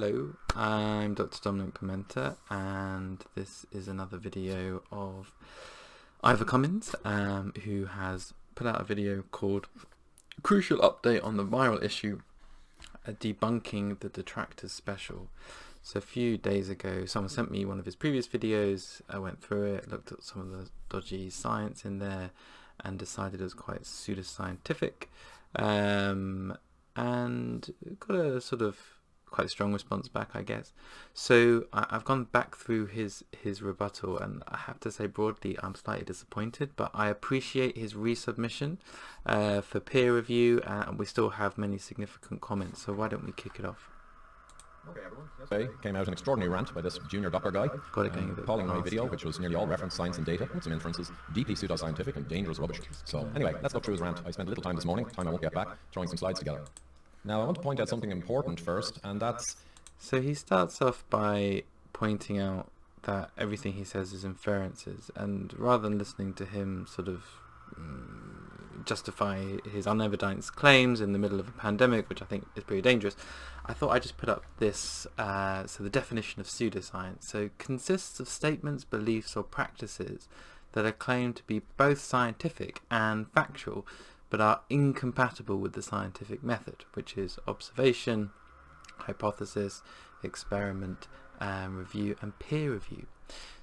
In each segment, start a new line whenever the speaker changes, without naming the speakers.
Hello, I'm Dr. Dominic Pimenta, and this is another video of Ivor Cummins, who has put out a video called Crucial Update on the Viral Issue, Debunking the Detractors Special. So a few days ago, someone sent me one of his previous videos. I went through it, looked at some of the dodgy science in there, and decided it was quite pseudoscientific, and got a sort of quite strong response back, I guess. So I've gone back through his rebuttal, and I have to say broadly I'm slightly disappointed, but I appreciate his resubmission for peer review, and we still have many significant comments, so why don't we kick it off?
Okay, everyone. Yesterday came out an extraordinary rant by this junior doctor guy, calling my video, which was nearly all reference science and data, with some inferences, deeply pseudoscientific and dangerous rubbish. So anyway, let's look through his rant. I spent a little time this morning, time I won't get back, throwing some slides together. Now I want to point out something important first, and that's...
So he starts off by pointing out that everything he says is inferences, and rather than listening to him sort of justify his unevidenced claims in the middle of a pandemic, which I think is pretty dangerous, I thought I'd just put up this, so the definition of pseudoscience. So consists of statements, beliefs or practices that are claimed to be both scientific and factual, but are incompatible with the scientific method, which is observation, hypothesis, experiment, review and peer review.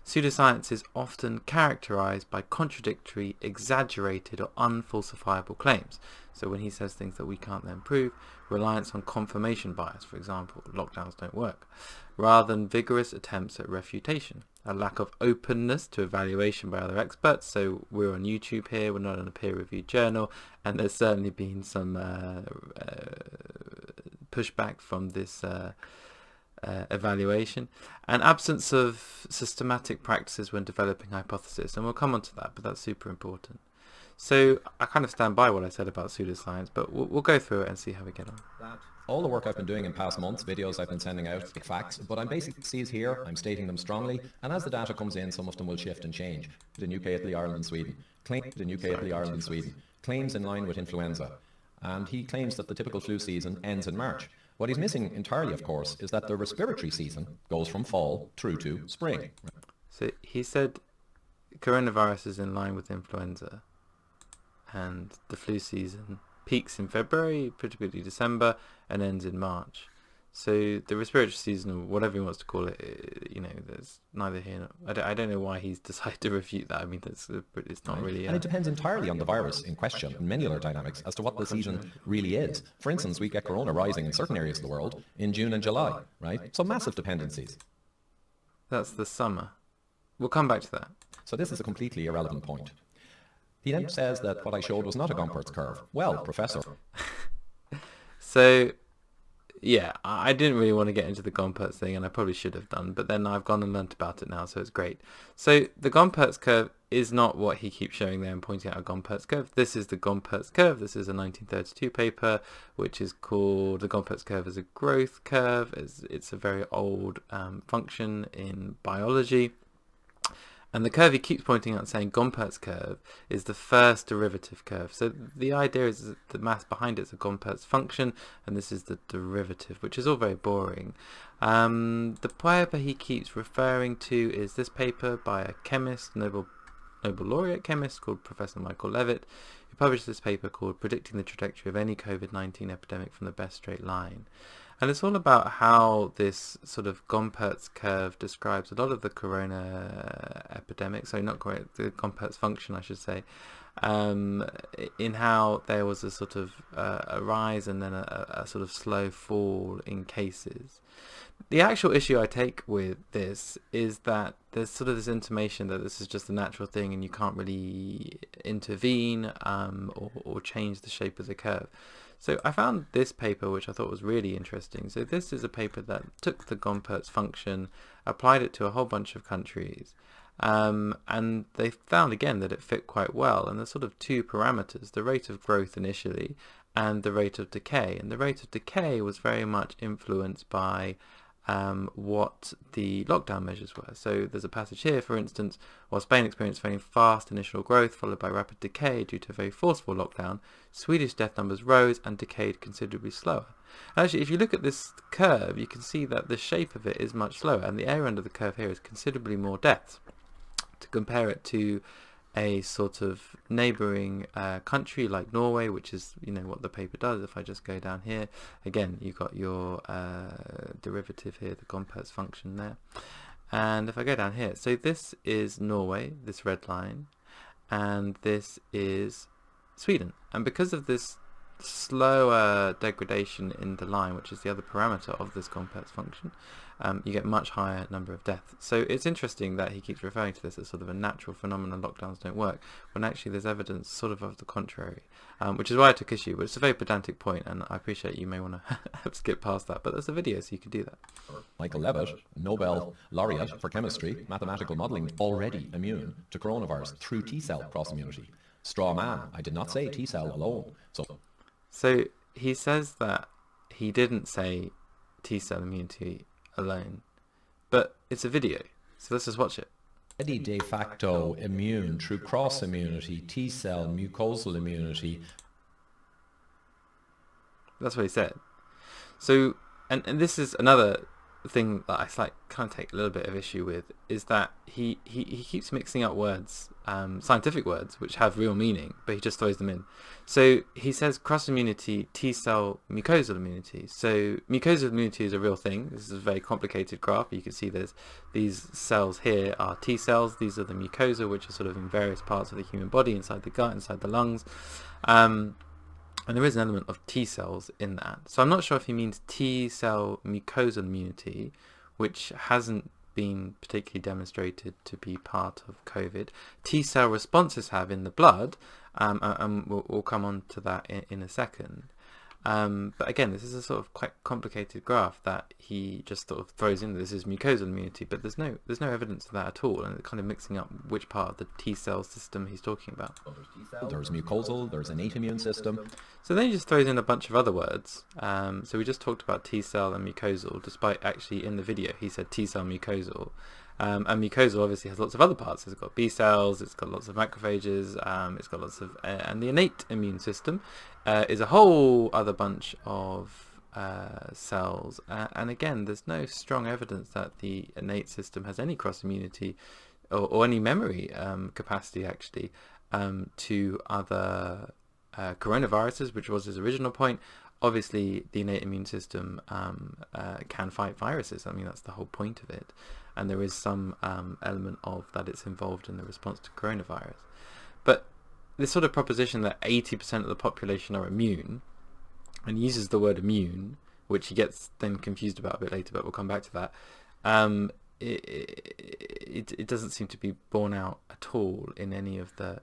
Pseudoscience is often characterized by contradictory, exaggerated or unfalsifiable claims. So when he says things that we can't then prove, reliance on confirmation bias, for example, lockdowns don't work, rather than vigorous attempts at refutation. A lack of openness to evaluation by other experts. So we're on YouTube here, we're not in a peer-reviewed journal, and there's certainly been some pushback from this evaluation, and absence of systematic practices when developing hypotheses, and we'll come on to that, but that's super important. So I kind of stand by what I said about pseudoscience, but we'll go through it and see how we get on.
All the work I've been doing in past months, videos I've been sending out, facts, but I'm basically sees here, I'm stating them strongly, and as the data comes in, some of them will shift and change. In UK, Italy, Ireland and Sweden. Claims in line with influenza. And he claims that the typical flu season ends in March. What he's missing entirely, of course, is that the respiratory season goes from fall through to spring.
So he said coronavirus is in line with influenza, and the flu season peaks in February, particularly December, and ends in March. So the respiratory season, or whatever he wants to call it, you know, there's neither here nor... I don't know why he's decided to refute that. I mean, it's not really...
And it depends entirely on the virus in question and many other dynamics as to what the season really is. For instance, we get corona rising in certain areas of the world in June and July, right? So massive dependencies.
That's the summer. We'll come back to that.
So this is a completely irrelevant point. He then says that what I showed was not a Gompertz curve. Well, Professor.
So... yeah, I didn't really want to get into the Gompertz thing, and I probably should have done, but then I've gone and learnt about it now, so it's great. So the Gompertz curve is not what he keeps showing there and pointing out a Gompertz curve. This is the Gompertz curve. This is a 1932 paper, which is called the Gompertz curve as a growth curve. It's a very old function in biology. And the curve he keeps pointing out, saying Gompertz curve, is the first derivative curve. So the idea is that the mass behind it is a Gompertz function, and this is the derivative, which is all very boring. The paper he keeps referring to is this paper by a chemist, Nobel laureate chemist called Professor Michael Levitt, who published this paper called Predicting the Trajectory of Any COVID-19 Epidemic from the Best Straight Line. And it's all about how this sort of Gompertz curve describes a lot of the corona epidemic, so not correct, the Gompertz function, I should say, in how there was a sort of a rise and then a sort of slow fall in cases. The actual issue I take with this is that there's sort of this intimation that this is just a natural thing and you can't really intervene or change the shape of the curve. So I found this paper, which I thought was really interesting. So this is a paper that took the Gompertz function, applied it to a whole bunch of countries, and they found again that it fit quite well. And there's sort of two parameters, the rate of growth initially and the rate of decay. And the rate of decay was very much influenced by what the lockdown measures were. So there's a passage here, for instance, while Spain experienced very fast initial growth followed by rapid decay due to a very forceful lockdown, Swedish death numbers rose and decayed considerably slower. Actually, if you look at this curve, you can see that the shape of it is much slower, and the area under the curve here is considerably more deaths. To compare it to a sort of neighbouring country like Norway, which is, what the paper does. If I just go down here, again, you've got your derivative here, the Gompertz function there. And if I go down here, so this is Norway, this red line, and this is Sweden. And because of this slower degradation in the line, which is the other parameter of this Gompertz function, you get much higher number of deaths. So it's interesting that he keeps referring to this as sort of a natural phenomenon, lockdowns don't work, when actually there's evidence sort of the contrary, which is why I took issue. But it's a very pedantic point, and I appreciate you may want to skip past that, but there's a video so you can do that.
Michael Levitt, Nobel laureate for chemistry, mathematical modelling, already immune to coronavirus through T-cell cross-immunity. Straw man, I did not say T-cell alone.
So he says that he didn't say T-cell immunity alone, but it's a video, so let's just watch it.
Already de facto immune through cross-immunity, T-cell, mucosal immunity.
That's what he said. So, and this is another thing that I kind of take a little bit of issue with, is that he keeps mixing up words, scientific words, which have real meaning, but he just throws them in. So he says cross-immunity, T-cell, mucosal immunity. So mucosal immunity is a real thing. This is a very complicated graph. You can see there's these cells here are T-cells. These are the mucosa, which are sort of in various parts of the human body, inside the gut, inside the lungs. And there is an element of T-cells in that. So I'm not sure if he means T-cell mucosal immunity, which hasn't been particularly demonstrated to be part of COVID. T-cell responses have in the blood, and we'll come on to that in a second. But again, this is a sort of quite complicated graph that he just sort of throws in. This is mucosal immunity, but there's no evidence of that at all, and it's kind of mixing up which part of the T-cell system he's talking about.
Well, there's T-cell, there's mucosal, there's innate immune system.
So then he just throws in a bunch of other words. So we just talked about T-cell and mucosal, despite actually in the video he said T-cell mucosal. And mucosal obviously has lots of other parts. It's got B cells, it's got lots of macrophages, it's got lots of... and the innate immune system is a whole other bunch of cells. And again, there's no strong evidence that the innate system has any cross-immunity or any memory capacity, actually, to other coronaviruses, which was his original point. Obviously, the innate immune system can fight viruses. I mean, that's the whole point of it. And there is some element of that it's involved in the response to coronavirus. But this sort of proposition that 80% of the population are immune, and he uses the word immune, which he gets then confused about a bit later, but we'll come back to that, it doesn't seem to be borne out at all in any of the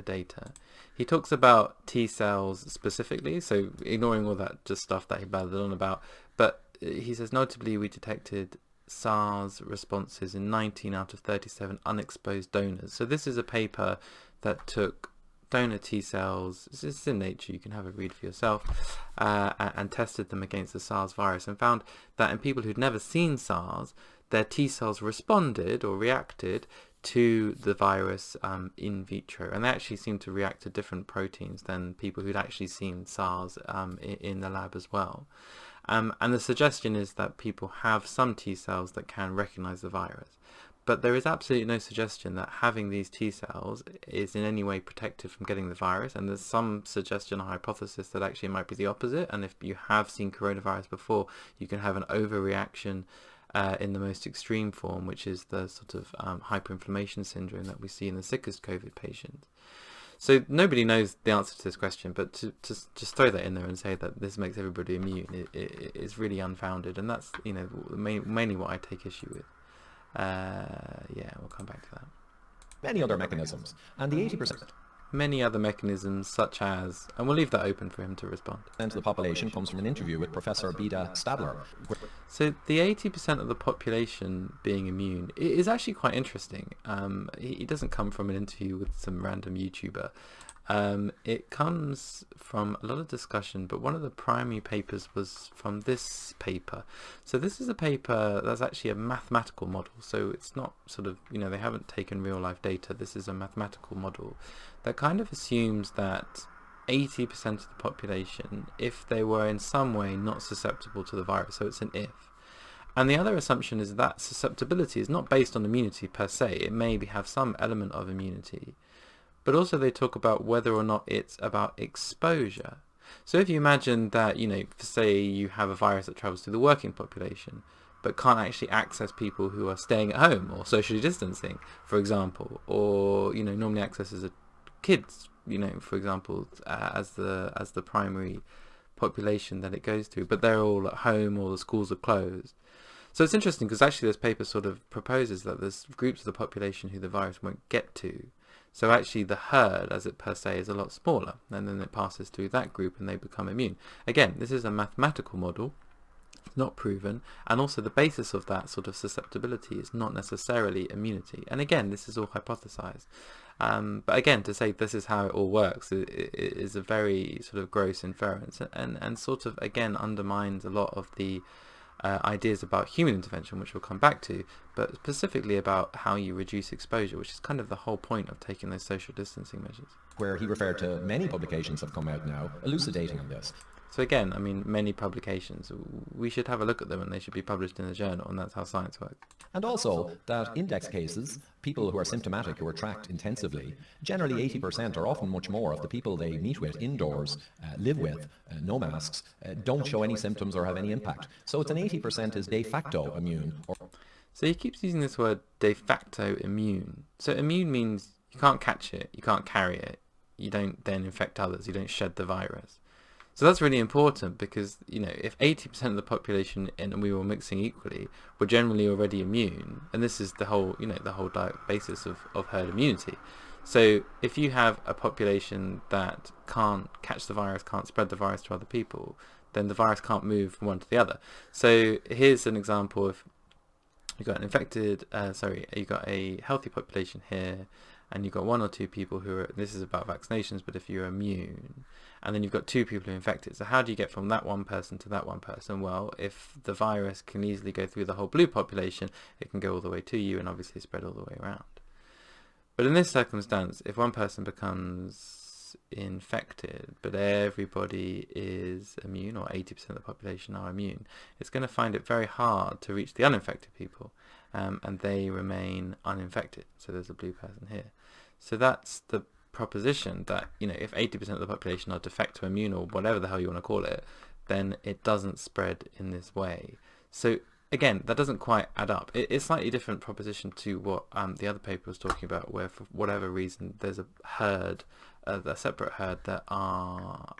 data. He talks about T cells specifically, so ignoring all that just stuff that he babbled on about, but he says notably we detected SARS responses in 19 out of 37 unexposed donors. So this is a paper that took donor T cells, this is in Nature, you can have a read for yourself, and tested them against the SARS virus, and found that in people who'd never seen SARS, their T cells responded or reacted to the virus in vitro, and they actually seemed to react to different proteins than people who'd actually seen SARS in the lab as well. And the suggestion is that people have some T cells that can recognize the virus. But there is absolutely no suggestion that having these T cells is in any way protected from getting the virus, and there's some suggestion or hypothesis that actually it might be the opposite, and if you have seen coronavirus before, you can have an overreaction in the most extreme form, which is the sort of hyperinflammation syndrome that we see in the sickest COVID patients. So nobody knows the answer to this question, but to just throw that in there and say that this makes everybody immune is really unfounded, and that's mainly what I take issue with. Yeah, we'll come back to that.
Many other mechanisms, and the 80%.
Many other mechanisms, such as, and we'll leave that open for him to respond.
And the population comes from an interview with Professor Beda Stadler.
So the 80% of the population being immune is actually quite interesting. He doesn't come from an interview with some random YouTuber. It comes from a lot of discussion, but one of the primary papers was from this paper. So this is a paper that's actually a mathematical model. So it's not sort of, they haven't taken real life data. This is a mathematical model that kind of assumes that 80% of the population, if they were in some way not susceptible to the virus, so it's an if. And the other assumption is that susceptibility is not based on immunity per se. It may have some element of immunity. But also they talk about whether or not it's about exposure. So if you imagine that, say you have a virus that travels through the working population, but can't actually access people who are staying at home or socially distancing, for example, or, normally accesses kids, for example, as the primary population that it goes through, but they're all at home or the schools are closed. So it's interesting because actually this paper sort of proposes that there's groups of the population who the virus won't get to. So actually the herd, as it per se, is a lot smaller, and then it passes through that group and they become immune. Again, this is a mathematical model, not proven, and also the basis of that sort of susceptibility is not necessarily immunity. And again, this is all hypothesized. But again, to say this is how it all works is a very sort of gross inference, and sort of, again, undermines a lot of the ideas about human intervention, which we'll come back to, but specifically about how you reduce exposure, which is kind of the whole point of taking those social distancing measures.
Where he referred to many publications have come out now elucidating on this.
So again, many publications, we should have a look at them and they should be published in a journal, and that's how science works.
And also that index cases, people who are symptomatic, who are tracked intensively, generally 80% or often much more of the people they meet with indoors, live with, no masks, don't show any symptoms or have any impact. So it's an 80% is de facto immune.
So he keeps using this word de facto immune. So immune means you can't catch it, you can't carry it, you don't then infect others, you don't shed the virus. So that's really important because, if 80% of the population, and we were mixing equally, were generally already immune, and this is the whole, the whole basis of herd immunity. So if you have a population that can't catch the virus, can't spread the virus to other people, then the virus can't move from one to the other. So here's an example of, you've got you've got a healthy population here, and you've got one or two people who are, this is about vaccinations, but if you're immune, and then you've got two people who are infected. So how do you get from that one person to that one person? Well, if the virus can easily go through the whole blue population, it can go all the way to you and obviously spread all the way around. But in this circumstance, if one person becomes infected, but everybody is immune, or 80% of the population are immune, it's going to find it very hard to reach the uninfected people, and they remain uninfected. So there's a blue person here. So that's the proposition that, if 80% of the population are de facto immune, or whatever the hell you want to call it, then it doesn't spread in this way. So again, that doesn't quite add up. It's a slightly different proposition to what the other paper was talking about, where for whatever reason there's a herd, a separate herd that are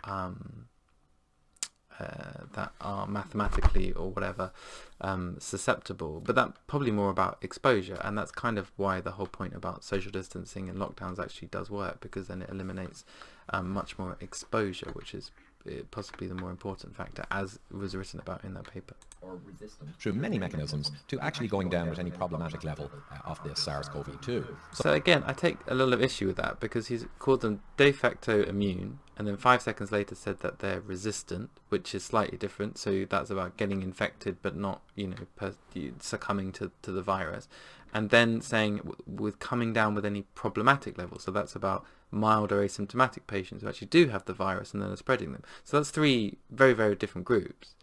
mathematically or whatever susceptible, but that's probably more about exposure, and that's kind of why the whole point about social distancing and lockdowns actually does work, because then it eliminates much more exposure, which is possibly the more important factor, as was written about in that paper.
Or resistant through many mechanisms to actually going down at any problematic level of this SARS-CoV-2.
So again, I take a little of issue with that, because he's called them de facto immune, and then 5 seconds later said that they're resistant, which is slightly different. So that's about getting infected but not, succumbing to the virus. And then saying with coming down with any problematic level. So that's about mild or asymptomatic patients who actually do have the virus and then are spreading them. So that's 3 very, very different groups.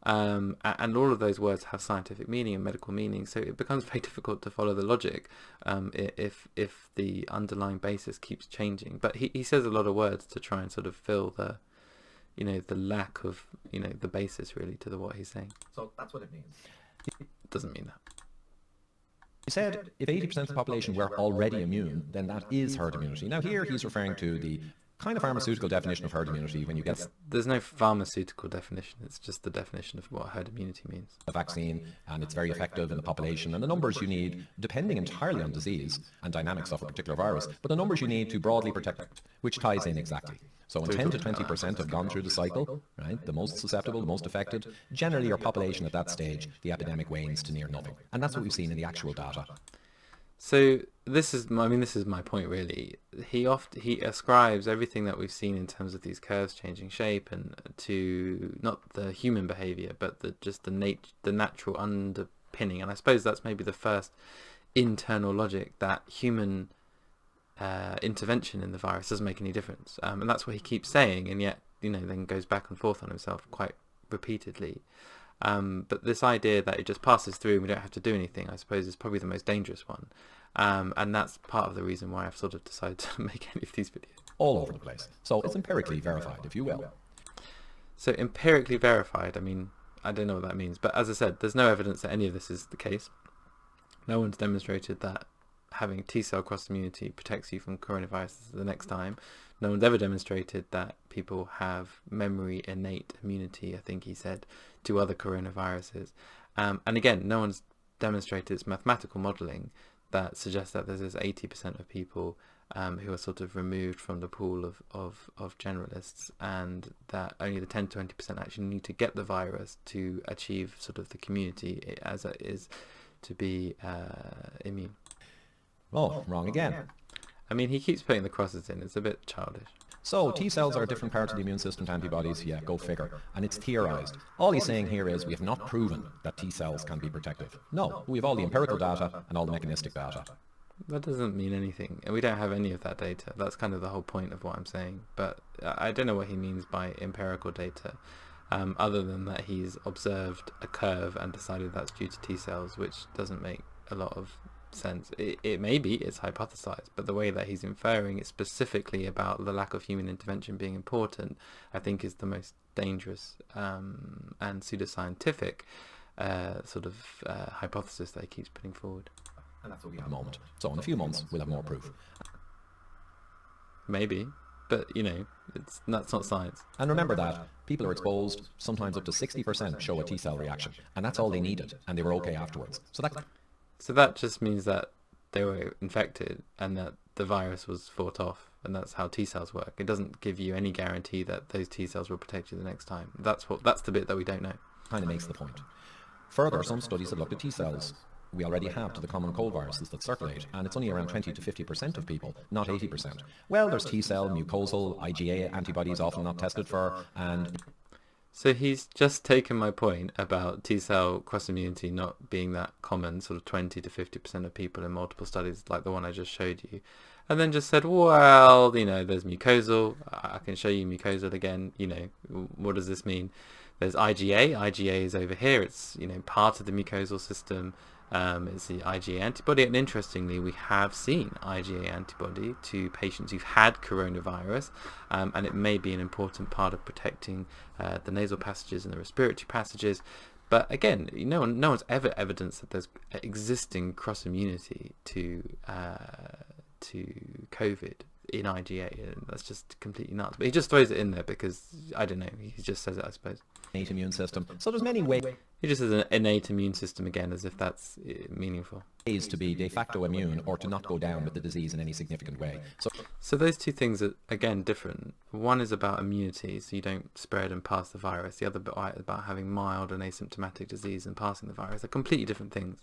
And all of those words have scientific meaning and medical meaning, so it becomes very difficult to follow the logic if the underlying basis keeps changing. But he says a lot of words to try and sort of fill the lack of the basis really to what he's saying.
So that's what it means.
It doesn't mean that.
He said if 80% of the population were already immune, then that is herd immunity. Now here he's referring to the kind of pharmaceutical definition of herd immunity when you get...
There's no pharmaceutical definition, it's just the definition of what herd immunity means.
A vaccine, and it's very effective in the population, and the numbers you need, depending entirely on disease and dynamics of a particular virus, but the numbers you need to broadly protect, which ties in exactly. So when 10 to 20% have gone through the cycle, right, the most susceptible, the most affected, generally your population at that stage, the epidemic wanes to near nothing. And that's what we've seen in the actual data.
So this is my point really. He ascribes everything that we've seen in terms of these curves changing shape and to not the human behavior, but the natural underpinning. And I suppose that's maybe the first internal logic, that human intervention in the virus doesn't make any difference, and that's what he keeps saying, and yet then goes back and forth on himself quite repeatedly. But this idea that it just passes through and we don't have to do anything, I suppose, is probably the most dangerous one. And that's part of the reason why I've sort of decided to make any of these videos.
All over the place. So it's empirically verified, if you will.
So empirically verified, I mean, I don't know what that means. But as I said, there's no evidence that any of this is the case. No one's demonstrated that having T-cell cross-immunity protects you from coronavirus the next time. No one's ever demonstrated that people have memory innate immunity, I think he said, to other coronaviruses. And again, no one's demonstrated its mathematical modelling that suggests that there's this 80% of people who are sort of removed from the pool of generalists, and that only the 10 to 20% actually need to get the virus to achieve sort of the community as it is to be immune.
Oh, wrong again.
I mean, he keeps putting the crosses in. It's a bit childish.
So T-cells are different parts of the immune system to antibodies, yeah, go figure. And it's theorized. All he's saying here is we have not proven that T-cells can be protective. No, we have all the empirical data and all the mechanistic data.
That doesn't mean anything, and we don't have any of that data. That's kind of the whole point of what I'm saying. But I don't know what he means by empirical data, other than that he's observed a curve and decided that's due to T-cells, which doesn't make a lot of sense. It may be, it's hypothesized, but the way that he's inferring it specifically about the lack of human intervention being important, I think is the most dangerous and pseudoscientific sort of hypothesis that he keeps putting forward.
And that's what we have at the moment. So in a few months we'll have more proof.
Maybe, but that's not science.
And remember that people are exposed, sometimes up to 60% show a T-cell reaction, and that's all they needed, and they were okay afterwards. So
that just means that they were infected and that the virus was fought off, and that's how T-cells work. It doesn't give you any guarantee that those T-cells will protect you the next time. That's the bit that we don't know.
Kind of makes the point. Further, some studies have looked at T-cells. We already have to the common cold viruses that circulate, and it's only around 20 to 50% of people, not 80%. Well, there's T-cell, mucosal, IgA antibodies often not tested for, and...
So he's just taken my point about T-cell cross-immunity not being that common, sort of 20 to 50% of people in multiple studies like the one I just showed you, and then just said, well, there's mucosal, I can show you mucosal again, what does this mean? There's IgA is over here, it's, part of the mucosal system. It's the IgA antibody, and interestingly we have seen IgA antibody to patients who've had coronavirus, and it may be an important part of protecting the nasal passages and the respiratory passages. But again, no one's ever evidenced that there's existing cross immunity to COVID in IgA, and that's just completely nuts. But he just throws it in there because, I don't know, he just says it, I suppose.
Innate immune system. So there's many ways.
He just says an innate immune system again, as if that's meaningful.
Ways to be de facto immune or to not go down with the disease in any significant way.
So those two things are, again, different. One is about immunity, so you don't spread and pass the virus. The other bit about having mild and asymptomatic disease and passing the virus. They're completely different things.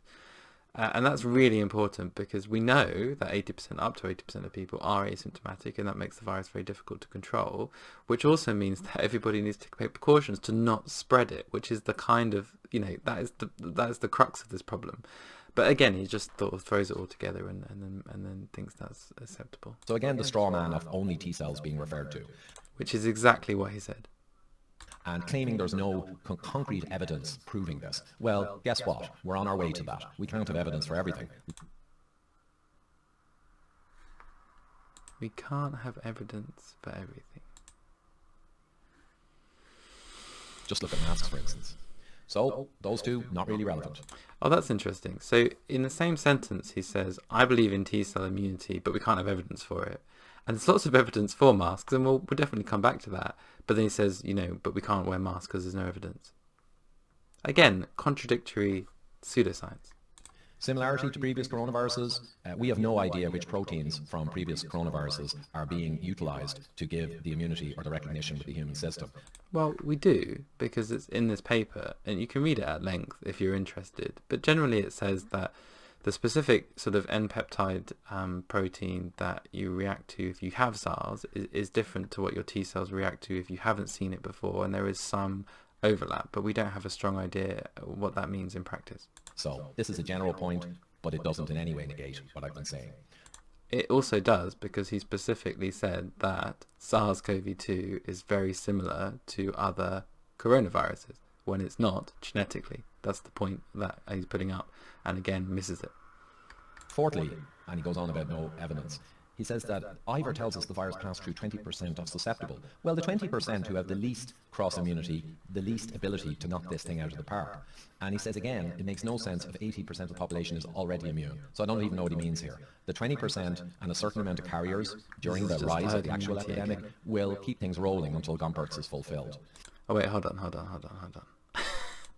And that's really important because we know that 80%, up to 80% of people are asymptomatic, and that makes the virus very difficult to control, which also means that everybody needs to take precautions to not spread it, which is the kind of, that is the crux of this problem. But again, he just sort of throws it all together and then thinks that's acceptable.
So again, the straw man of only T-cells being referred to.
Which is exactly what he said.
And claiming there's no concrete evidence proving this. Well, guess what? We're on our way to that. We can't have evidence for everything.
We can't have evidence for everything.
Just look at masks, for instance. So, those two, not really relevant.
Oh, that's interesting. So, in the same sentence, he says, I believe in T-cell immunity, but we can't have evidence for it. And there's lots of evidence for masks, and we'll definitely come back to that. But then he says, but we can't wear masks because there's no evidence. Again, contradictory pseudoscience.
Similarity to previous coronaviruses, we have no idea which proteins from previous coronaviruses are being utilized to give the immunity or the recognition with the human system.
Well, we do, because it's in this paper, and you can read it at length if you're interested. But generally it says that The specific sort of N-peptide protein that you react to if you have SARS is different to what your T cells react to if you haven't seen it before, and there is some overlap, but we don't have a strong idea what that means in practice.
So this is a general point, but it doesn't in any way negate what I've been saying.
It also does, because he specifically said that SARS-CoV-2 is very similar to other coronaviruses when it's not genetically. That's the point that he's putting up, and again misses it.
Fourthly, and he goes on about no evidence, he says that Ivor tells us the virus passed through 20% of susceptible. Well, the 20% who have the least cross-immunity, the least ability to knock this thing out of the park. And he says again, it makes no sense if 80% of the population is already immune. So I don't even know what he means here. The 20% and a certain amount of carriers during the rise of the actual epidemic will keep things rolling until Gompertz is fulfilled.
Oh wait, hold on.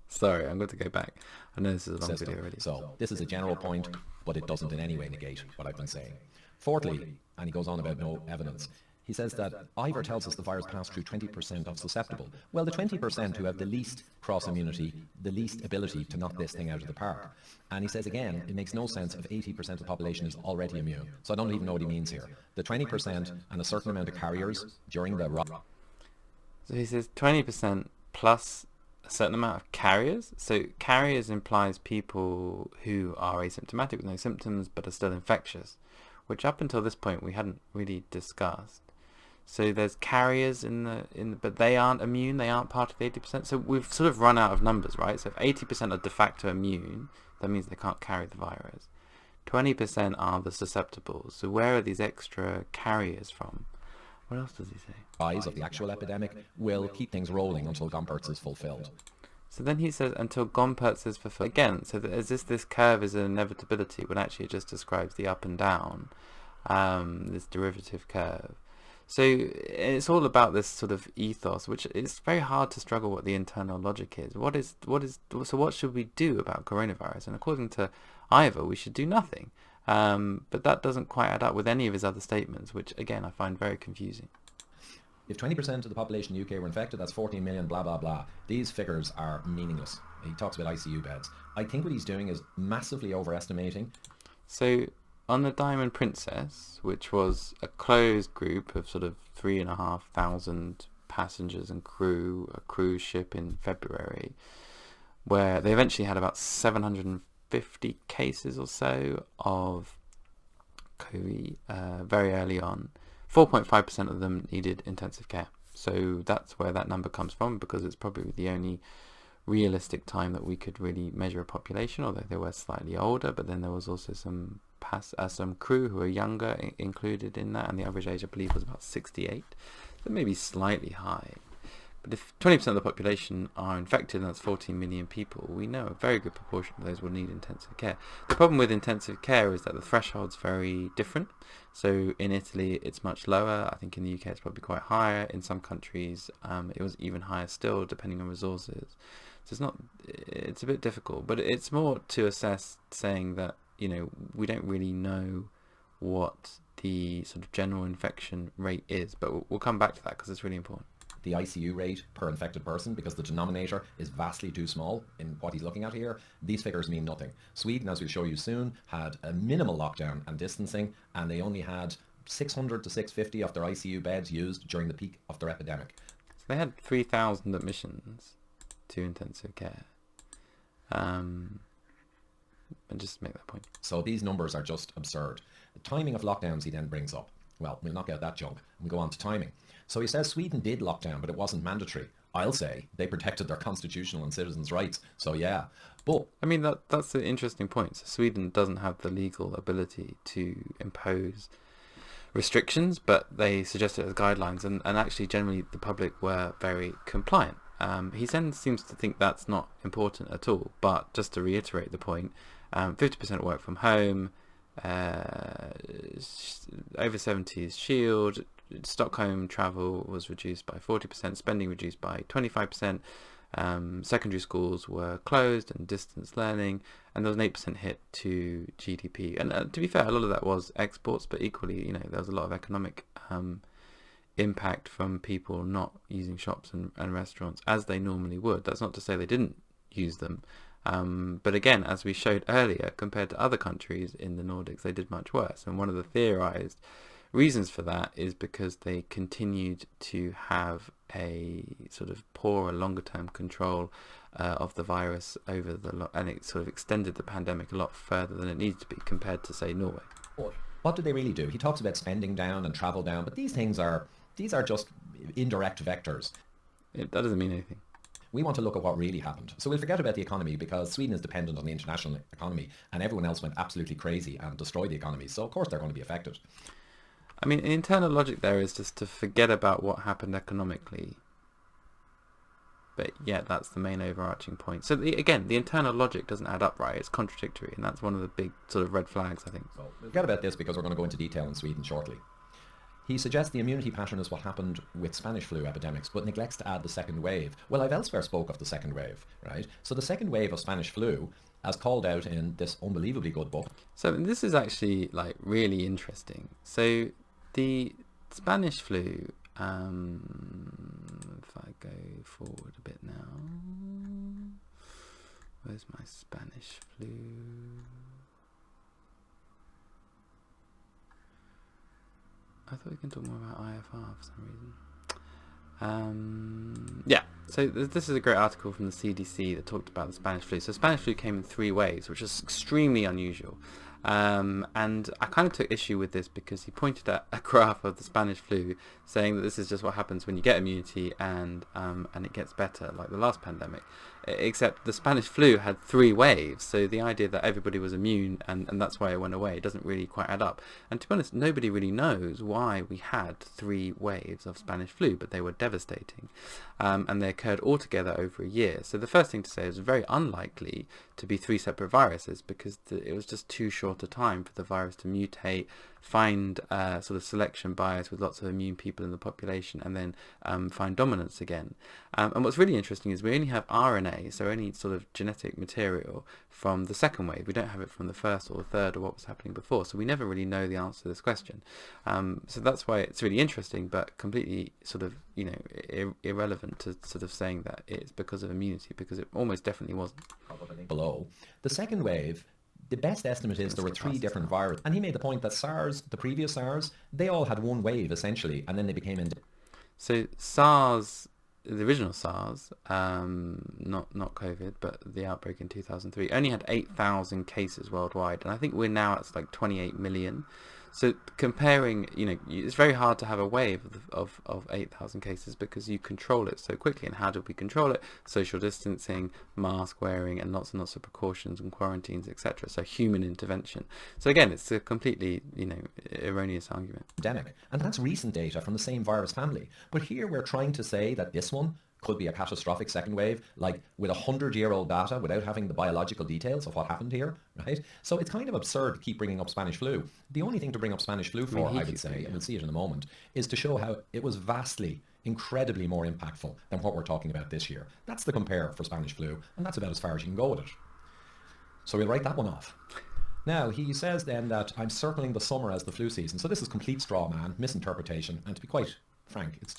Sorry, I'm going to go back. I know this is a long video already.
So this is a general point, but it doesn't in any way negate what I've been saying. Fourthly, and he goes on about no evidence, he says that Ivor tells us the virus passed through 20% of susceptible. Well, the 20% who have the least cross-immunity, the least ability to knock this thing out of the park. And he says again, it makes no sense if 80% of the population is already immune. So I don't even know what he means here. The 20% and a certain amount of carriers during the...
So he says 20% plus a certain amount of carriers. So carriers implies people who are asymptomatic with no symptoms but are still infectious, which up until this point we hadn't really discussed. So there's carriers but they aren't immune, they aren't part of the 80%. So we've sort of run out of numbers, right? So if 80% are de facto immune, that means they can't carry the virus. 20% are the susceptibles. So where are these extra carriers from? What else does he say?
Rise of the actual epidemic will keep things rolling until Gompertz is fulfilled.
So then he says until Gompertz is fulfilled. Again, so that this curve is an inevitability when actually it just describes the up and down, this derivative curve. So it's all about this sort of ethos, which it's very hard to struggle what the internal logic is. So what should we do about coronavirus? And according to Ivor, we should do nothing. But that doesn't quite add up with any of his other statements, which again I find very confusing.
If 20% of the population in the UK were infected, that's 14 million, blah, blah, blah. These figures are meaningless. He talks about ICU beds. I think what he's doing is massively overestimating.
So on the Diamond Princess, which was a closed group of sort of 3,500 passengers and crew, a cruise ship in February, where they eventually had about 750 cases or so of COVID very early on. 4.5% of them needed intensive care. So that's where that number comes from, because it's probably the only realistic time that we could really measure a population, although they were slightly older, but then there was also some crew who were younger included in that, and the average age I believe was about 68, so maybe slightly high. But if 20% of the population are infected, and that's 14 million people, we know a very good proportion of those will need intensive care. The problem with intensive care is that the threshold's very different. So in Italy it's much lower. I think in the UK it's probably quite higher. In some countries it was even higher still, depending on resources. So it's a bit difficult, but it's more to assess, saying that, you know, we don't really know what the sort of general infection rate is, but we'll come back to that because it's really important.
The ICU rate per infected person, because the denominator is vastly too small in what he's looking at here. These figures mean nothing. Sweden, as we'll show you soon, had a minimal lockdown and distancing, and they only had 600 to 650 of their ICU beds used during the peak of their epidemic.
So they had 3,000 admissions to intensive care. And just to make that point.
So these numbers are just absurd. The timing of lockdowns he then brings up. Well, we'll knock out that junk and go on to timing. So he says Sweden did lock down, but it wasn't mandatory. I'll say they protected their constitutional and citizens' rights. So yeah, but...
I mean, that's an interesting point. So Sweden doesn't have the legal ability to impose restrictions, but they suggested it as guidelines, and actually generally the public were very compliant. He then seems to think that's not important at all, but just to reiterate the point, 50% work from home, over 70s shield, Stockholm travel was reduced by 40%, spending reduced by 25%, secondary schools were closed and distance learning, and there was an 8% hit to GDP. And to be fair, a lot of that was exports, but equally, you know, there was a lot of economic impact from people not using shops and restaurants as they normally would. That's not to say they didn't use them, But again, as we showed earlier, compared to other countries in the Nordics, they did much worse. And one of the theorized reasons for that is because they continued to have a sort of poorer, longer-term control of the virus over and it sort of extended the pandemic a lot further than it needed to be compared to, say, Norway.
What did they really do? He talks about spending down and travel down, but these are just indirect vectors.
That doesn't mean anything.
We want to look at what really happened. So we'll forget about the economy because Sweden is dependent on the international economy and everyone else went absolutely crazy and destroyed the economy. So of course they're going to be affected.
I mean, the internal logic there is just to forget about what happened economically. But yeah, that's the main overarching point. So again, the internal logic doesn't add up, right? It's contradictory, and that's one of the big sort of red flags, I think.
So we'll forget about this because we're going to go into detail in Sweden shortly. He suggests the immunity pattern is what happened with Spanish flu epidemics, but neglects to add the second wave. Well, I've elsewhere spoke of the second wave, right? So the second wave of Spanish flu, as called out in this unbelievably good book.
So this is actually like really interesting. So the Spanish flu, if I go forward a bit now, where's my Spanish flu? I thought we can talk more about IFR for some reason. Yeah, so this is a great article from the CDC that talked about the Spanish flu. So Spanish flu came in 3 waves, which is extremely unusual. And I kind of took issue with this because he pointed at a graph of the Spanish flu saying that this is just what happens when you get immunity and it gets better, like the last pandemic. Except the Spanish flu had 3 waves, so the idea that everybody was immune and that's why it went away doesn't really quite add up. And to be honest, nobody really knows why we had 3 waves of Spanish flu, but they were devastating. And they occurred all together over a year. So the first thing to say is very unlikely to be 3 separate viruses because it was just too short a time for the virus to mutate, find sort of selection bias with lots of immune people in the population, and then find dominance again. And what's really interesting is we only have RNA, so any sort of genetic material from the second wave. We don't have it from the first or the third or what was happening before, so we never really know the answer to this question. So that's why it's really interesting, but completely sort of, you know, irrelevant to sort of saying that it's because of immunity, because it almost definitely wasn't.
Below the second wave, the best estimate is there were 3 different viruses. And he made the point that SARS, the previous SARS, they all had 1 wave essentially, and then they became
So SARS, the original SARS, not COVID, but the outbreak in 2003, only had 8,000 cases worldwide, and I think we're now at like 28 million. So comparing, you know, it's very hard to have a wave of 8,000 cases because you control it so quickly. And how do we control it? Social distancing, mask wearing, and lots of precautions and quarantines, etc. So human intervention. So again, it's a completely, you know, erroneous argument.
Pandemic, and that's recent data from the same virus family. But here we're trying to say that this one could be a catastrophic second wave, like with 100-year-old data without having the biological details of what happened here, right? So it's kind of absurd to keep bringing up Spanish flu. The only thing to bring up Spanish flu for, I would say, and we'll see it in a moment, is to show how it was vastly, incredibly more impactful than what we're talking about this year. That's the compare for Spanish flu, and that's about as far as you can go with it. So we'll write that one off. Now, he says then that I'm circling the summer as the flu season. So this is complete straw man, misinterpretation, and to be quite frank, it's...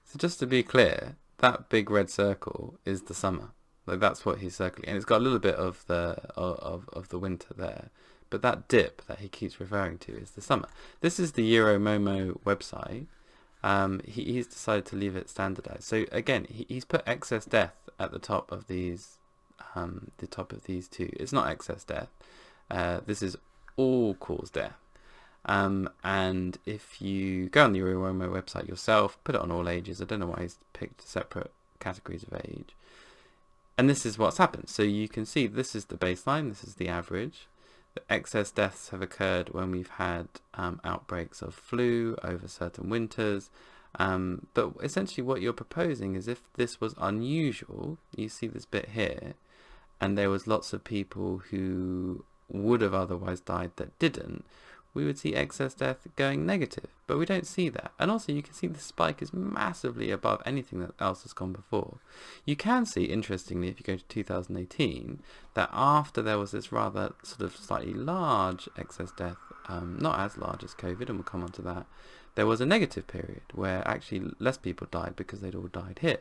So just to be clear, that big red circle is the summer. Like that's what he's circling, and it's got a little bit of the winter there. But that dip that he keeps referring to is the summer. This is the MoMo website. He's decided to leave it standardized. So again, he's put excess death at the top of these, two. It's not excess death. This is all cause death. And if you go on the MoMo website yourself, put it on all ages. I don't know why he's picked separate categories of age. And this is what's happened. So you can see this is the baseline, this is the average. The excess deaths have occurred when we've had outbreaks of flu over certain winters. But essentially what you're proposing is if this was unusual, you see this bit here, and there was lots of people who would have otherwise died that didn't, we would see excess death going negative, but we don't see that. And also you can see the spike is massively above anything that else has gone before. You can see, interestingly, if you go to 2018, that after there was this rather sort of slightly large excess death, not as large as COVID, and we'll come on to that, there was a negative period where actually less people died because they'd all died here.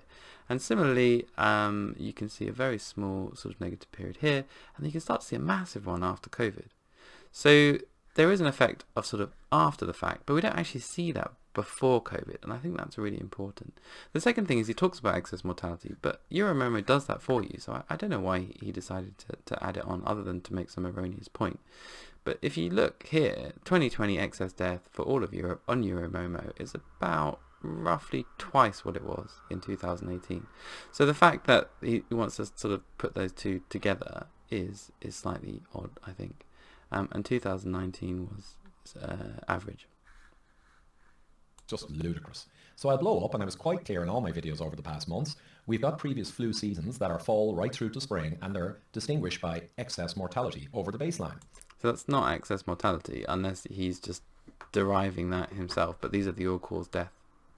And similarly, you can see a very small sort of negative period here, and you can start to see a massive one after COVID. So there is an effect of sort of after the fact, but we don't actually see that before COVID, and I think that's really important. The second thing is he talks about excess mortality, but MoMo does that for you, so I don't know why he decided to add it on other than to make some erroneous point. But if you look here, 2020 excess death for all of Europe on MoMo is about roughly twice what it was in 2018. So the fact that he wants to sort of put those two together is slightly odd, I think. And 2019 was average.
Just ludicrous. So I'll blow up, and I was quite clear in all my videos over the past months. We've got previous flu seasons that are fall right through to spring, and they're distinguished by excess mortality over the baseline.
So that's not excess mortality, unless he's just deriving that himself, but these are the all-cause death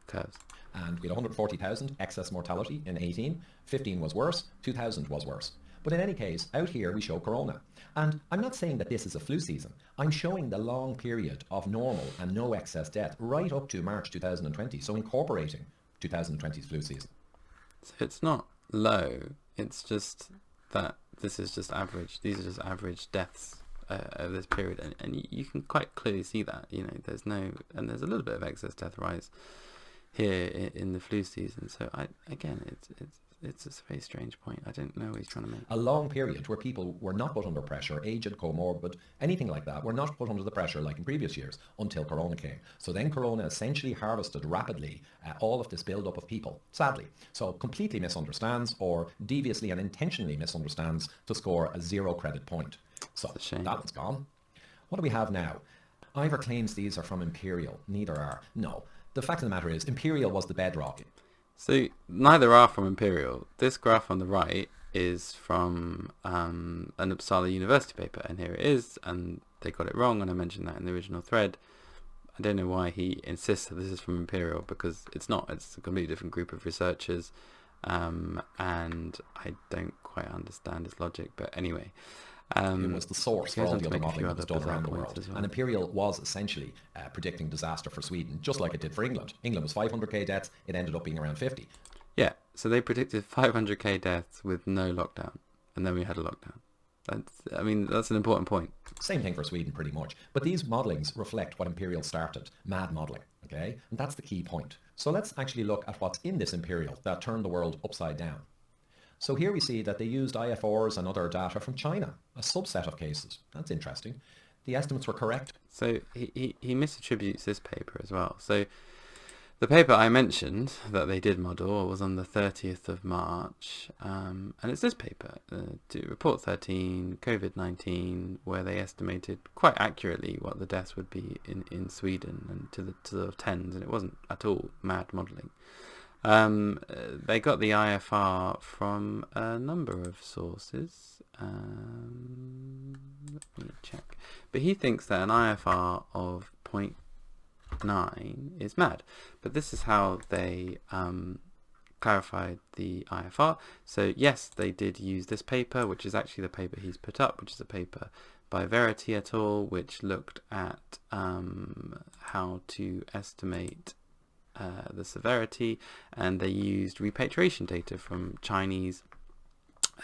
curves.
And we had 140,000 excess mortality in 18, 15 was worse, 2000 was worse. But in any case, out here we show corona. And I'm not saying that this is a flu season. I'm showing the long period of normal and no excess death right up to March 2020, so incorporating 2020's flu season.
So it's not low, it's just that this is just average. These are just average deaths over this period, and you can quite clearly see that. There's a little bit of excess death rise here in the flu season. So it's a very strange point. I don't know what he's trying to make.
A long period where people were not put under pressure, aged, comorbid, anything like that, were not put under the pressure like in previous years until corona came. So then corona essentially harvested rapidly all of this build-up of people, sadly. So completely misunderstands, or deviously and intentionally misunderstands, to score a 0 credit point. So that one's gone. What do we have now? Ivor claims these are from Imperial. Neither are. No. The fact of the matter is, Imperial was the bedrock.
So neither are from Imperial. This graph on the right is from an Uppsala University paper, and here it is, and they got it wrong, and I mentioned that in the original thread. I don't know why he insists that this is from Imperial, because it's not. It's a completely different group of researchers, and I don't quite understand his logic, but anyway.
It was the source for all the other modelling that was done around the world.
Well.
And Imperial was essentially predicting disaster for Sweden, just like it did for England. England was 500k deaths, it ended up being around 50.
Yeah, so they predicted 500k deaths with no lockdown, and then we had a lockdown. That's an important point.
Same thing for Sweden, pretty much. But these modellings reflect what Imperial started, mad modelling, okay? And that's the key point. So let's actually look at what's in this Imperial that turned the world upside down. So here we see that they used IFRs and other data from China, a subset of cases. That's interesting. The estimates were correct.
So he misattributes this paper as well. So the paper I mentioned that they did model was on the 30th of March, and it's this paper, Report 13, COVID-19, where they estimated quite accurately what the deaths would be in Sweden, and to the tens, and it wasn't at all mad modelling. They got the IFR from a number of sources. Let me check. But he thinks that an IFR of 0.9 is mad. But this is how they clarified the IFR. So yes, they did use this paper, which is actually the paper he's put up, which is a paper by Verity et al., which looked at how to estimate the severity, and they used repatriation data from Chinese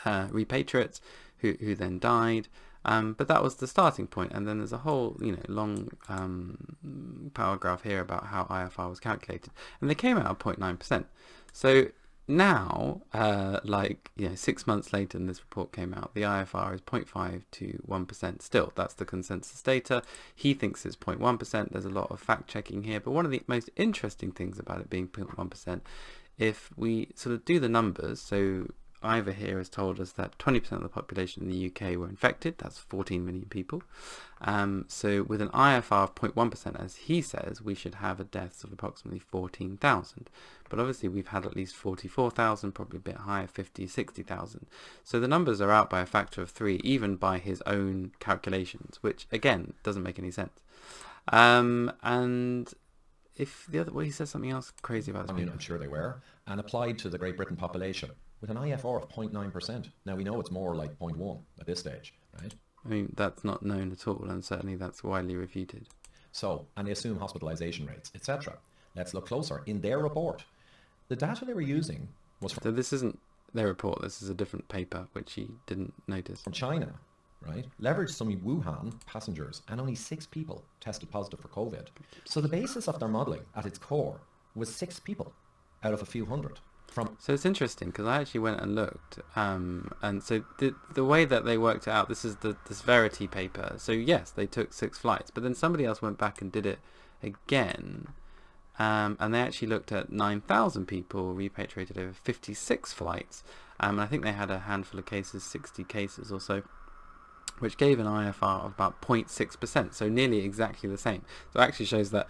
repatriates who then died, but that was the starting point, and then there's a whole long paragraph here about how IFR was calculated, and they came out at 0.9%. So now, 6 months later, and this report came out, the IFR is 0.5 to 1% still. That's the consensus data. He thinks it's 0.1%. There's a lot of fact checking here, but one of the most interesting things about it being 0.1%, if we sort of do the numbers, so Ivor here has told us that 20% of the population in the UK were infected. That's 14 million people. So with an IFR of 0.1%, as he says, we should have a deaths of approximately 14,000. But obviously we've had at least 44,000, probably a bit higher, 50, 60,000. So the numbers are out by a factor of 3, even by his own calculations, which again doesn't make any sense. And if he says something else crazy about this.
I'm sure they were, and applied to the Great Britain population with an IFR of 0.9%. Now we know it's more like 0.1 at this stage, right?
That's not known at all, and certainly that's widely refuted.
So, and they assume hospitalization rates, etc. Let's look closer. In their report, the data they were using was
So this isn't their report, this is a different paper, which he didn't notice.
from China, right? Leveraged some Wuhan passengers, and only 6 people tested positive for COVID. So the basis of their modelling at its core was 6 people out of a few hundred.
So it's interesting because I actually went and looked, and so the way that they worked it out, this is this Verity paper. So yes, they took 6 flights, but then somebody else went back and did it again, and they actually looked at 9,000 people repatriated over 56 flights, and I think they had a handful of cases, 60 cases or so, which gave an IFR of about 0.6%, so nearly exactly the same. So it actually shows that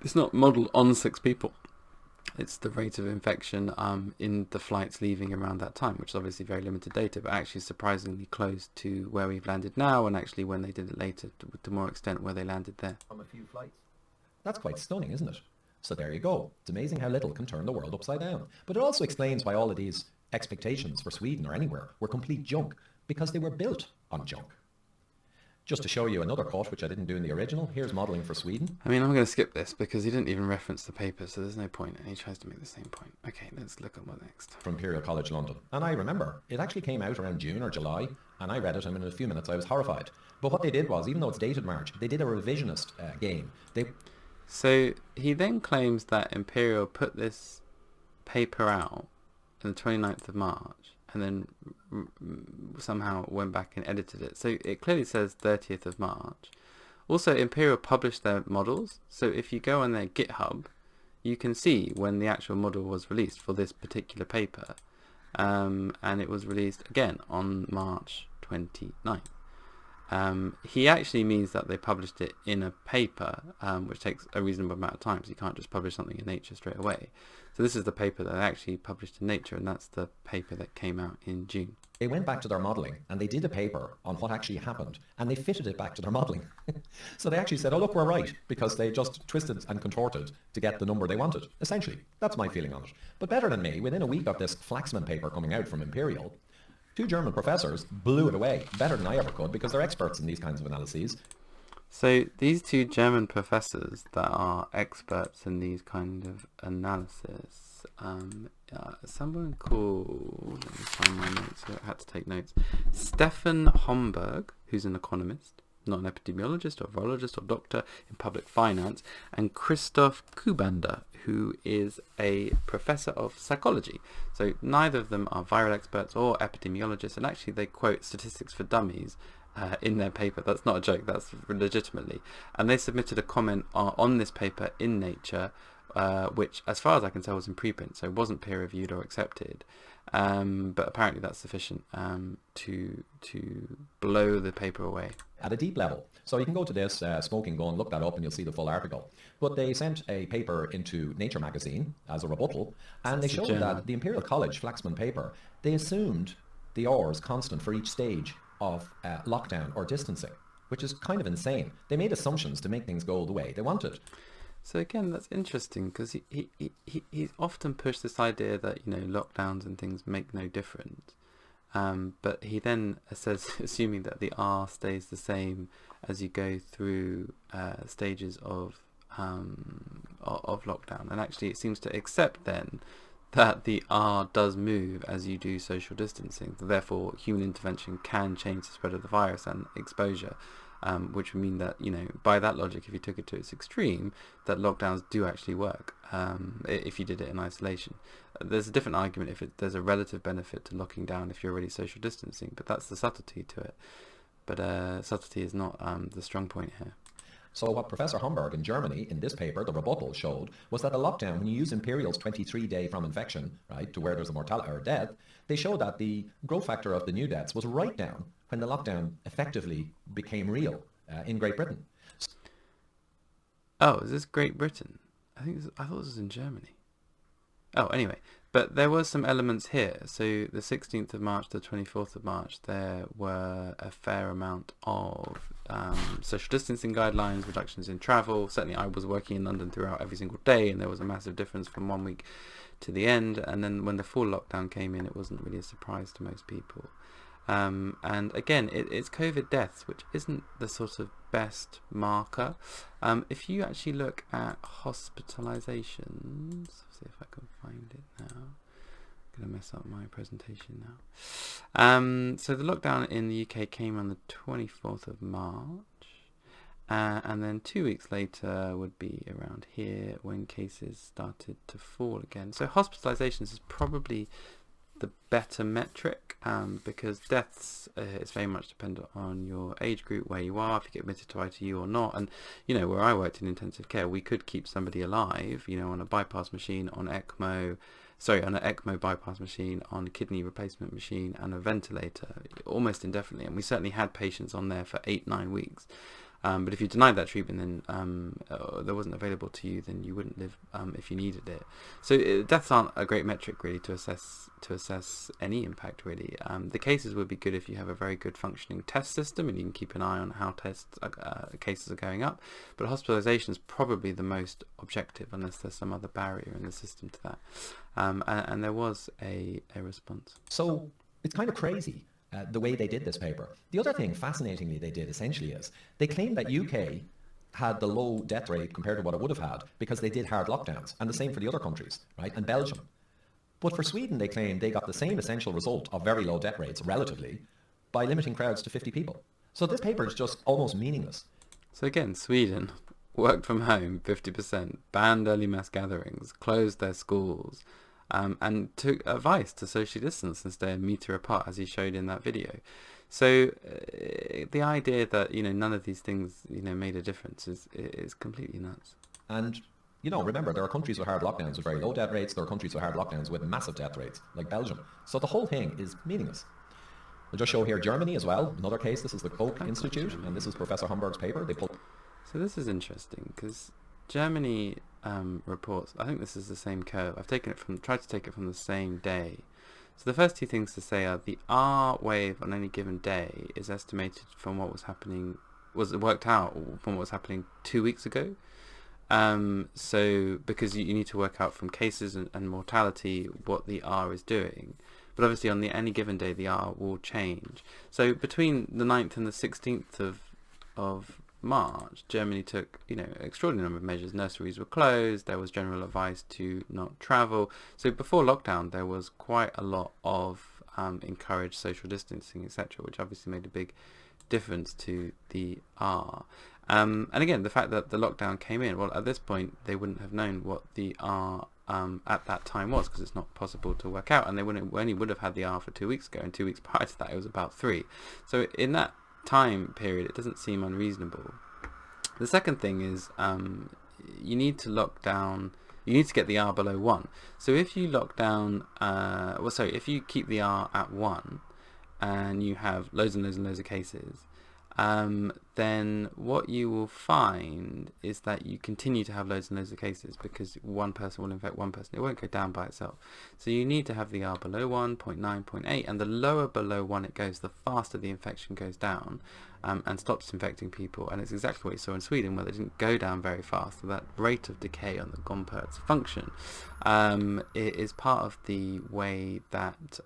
it's not modelled on 6 people. It's the rate of infection in the flights leaving around that time, which is obviously very limited data, but actually surprisingly close to where we've landed now, and actually when they did it later, to more extent where they landed there.
From a few flights. That's quite stunning, isn't it? So there you go. It's amazing how little can turn the world upside down. But it also explains why all of these expectations for Sweden or anywhere were complete junk, because they were built on junk. Just to show you another quote, which I didn't do in the original, here's modelling for Sweden.
I mean, I'm going to skip this because he didn't even reference the paper, so there's no point, and he tries to make the same point. Okay, let's look at what next.
From Imperial College London. And I remember, it actually came out around June or July, and I read it, and in a few minutes I was horrified. But what they did was, even though it's dated March, they did a revisionist game.
So he then claims that Imperial put this paper out on the 29th of March, and then somehow went back and edited it. So it clearly says 30th of March. Also, Imperial published their models, so if you go on their GitHub, you can see when the actual model was released for this particular paper, and it was released again on March 29th. He actually means that they published it in a paper, which takes a reasonable amount of time, so you can't just publish something in Nature straight away. So this is the paper that they actually published in Nature, and that's the paper that came out in June.
They went back to their modelling, and they did a paper on what actually happened, and they fitted it back to their modelling. So they actually said, oh look, we're right, because they just twisted and contorted to get the number they wanted. Essentially, that's my feeling on it. But better than me, within a week of this Flaxman paper coming out from Imperial, 2 German professors blew it away, better than I ever could, because they're experts in these kinds of analyses.
So these 2 German professors that are experts in these kind of analysis, someone called, let me find my notes, I had to take notes, Stefan Homburg, who's an economist, not an epidemiologist or virologist or doctor in public finance, and Christoph Kubander, who is a professor of psychology. So neither of them are viral experts or epidemiologists, and actually they quote Statistics for Dummies in their paper. That's not a joke, that's legitimately. And they submitted a comment on this paper in Nature, which as far as I can tell was in preprint, so it wasn't peer reviewed or accepted. But apparently that's sufficient to blow the paper away.
At a deep level. So you can go to this smoking gun, look that up, and you'll see the full article. But they sent a paper into Nature magazine as a rebuttal, and they showed that the Imperial College Flaxman paper, they assumed the R's constant for each stage of lockdown or distancing, which is kind of insane. They made assumptions to make things go the way they wanted.
So again, that's interesting because he's often pushed this idea that, you know, lockdowns and things make no difference. But he then says, assuming that the R stays the same as you go through stages of lockdown, and actually it seems to accept then that the R does move as you do social distancing. Therefore, human intervention can change the spread of the virus and exposure, which would mean that, you know, by that logic, if you took it to its extreme, that lockdowns do actually work if you did it in isolation. There's a different argument if there's a relative benefit to locking down if you're already social distancing, but that's the subtlety to it. But subtlety is not the strong point here.
So what Professor Homburg in Germany, in this paper, the rebuttal, showed was that a lockdown, when you use Imperial's 23-day from infection, right, to where there's a mortality or death, they showed that the growth factor of the new deaths was right down when the lockdown effectively became real in Great Britain.
Oh, is this Great Britain? I thought this was in Germany. Oh, anyway, but there was some elements here. So the 16th of March to the 24th of March, there were a fair amount of social distancing guidelines, reductions in travel. Certainly I was working in London throughout every single day, and there was a massive difference from one week to the end. And then when the full lockdown came in, it wasn't really a surprise to most people. And again, it's COVID deaths, which isn't the sort of best marker. If you actually look at hospitalizations, see if I can find it now. I'm going to mess up my presentation now. So the lockdown in the UK came on the 24th of March. And then 2 weeks later would be around here when cases started to fall again. So hospitalizations is probably the better metric, because deaths is very much dependent on your age group, where you are, if you get admitted to ITU or not. And where I worked in intensive care, we could keep somebody alive, on a bypass machine, on an ECMO bypass machine, on a kidney replacement machine, and a ventilator, almost indefinitely. And we certainly had patients on there for 8-9 weeks. But if you denied that treatment, then that wasn't available to you, then you wouldn't live if you needed it. So deaths aren't a great metric really to assess any impact really. The cases would be good if you have a very good functioning test system and you can keep an eye on how cases are going up. But hospitalisation is probably the most objective, unless there's some other barrier in the system to that. And there was a response.
So it's kind of crazy. The way they did this paper. The other thing, fascinatingly, they did essentially is they claimed that UK had the low death rate compared to what it would have had because they did hard lockdowns, and the same for the other countries, right, and Belgium. But for Sweden, they claimed they got the same essential result of very low death rates, relatively, by limiting crowds to 50 people. So this paper is just almost meaningless.
So again, Sweden worked from home 50%, banned early mass gatherings, closed their schools, and took advice to socially distance and stay a metre apart, as he showed in that video. So the idea that none of these things made a difference is completely nuts.
And remember, there are countries with hard lockdowns with very low death rates. There are countries with hard lockdowns with massive death rates, like Belgium. So the whole thing is meaningless. We'll just show here Germany as well. Another case. This is the Koch Institute, and this is Professor Homburg's paper.
So this is interesting because Germany reports, I think this is the same curve. I've tried to take it from the same day. So the first two things to say are the R wave on any given day is estimated from what was worked out from what was happening 2 weeks ago. So because you need to work out from cases and mortality what the R is doing. But obviously on any given day the R will change. So between the 9th and the 16th of March, Germany took extraordinary number of measures. Nurseries were closed, there was general advice to not travel. So before lockdown there was quite a lot of encouraged social distancing, etc., which obviously made a big difference to the R. And again, the fact that the lockdown came in, well, at this point they wouldn't have known what the R at that time was, because it's not possible to work out, and they only would have had the R for 2 weeks ago, and 2 weeks prior to that it was about 3. So in that time period it doesn't seem unreasonable. The second thing is you need to get the R below 1. So if you lock down if you keep the R at 1 and you have loads and loads and loads of cases, then what you will find is that you continue to have loads and loads of cases because one person will infect one person. It won't go down by itself. So you need to have the R below 1, 0.9, 0.8, and the lower below 1 it goes, the faster the infection goes down and stops infecting people. And it's exactly what you saw in Sweden, where they didn't go down very fast. So that rate of decay on the Gompertz function is part of the way that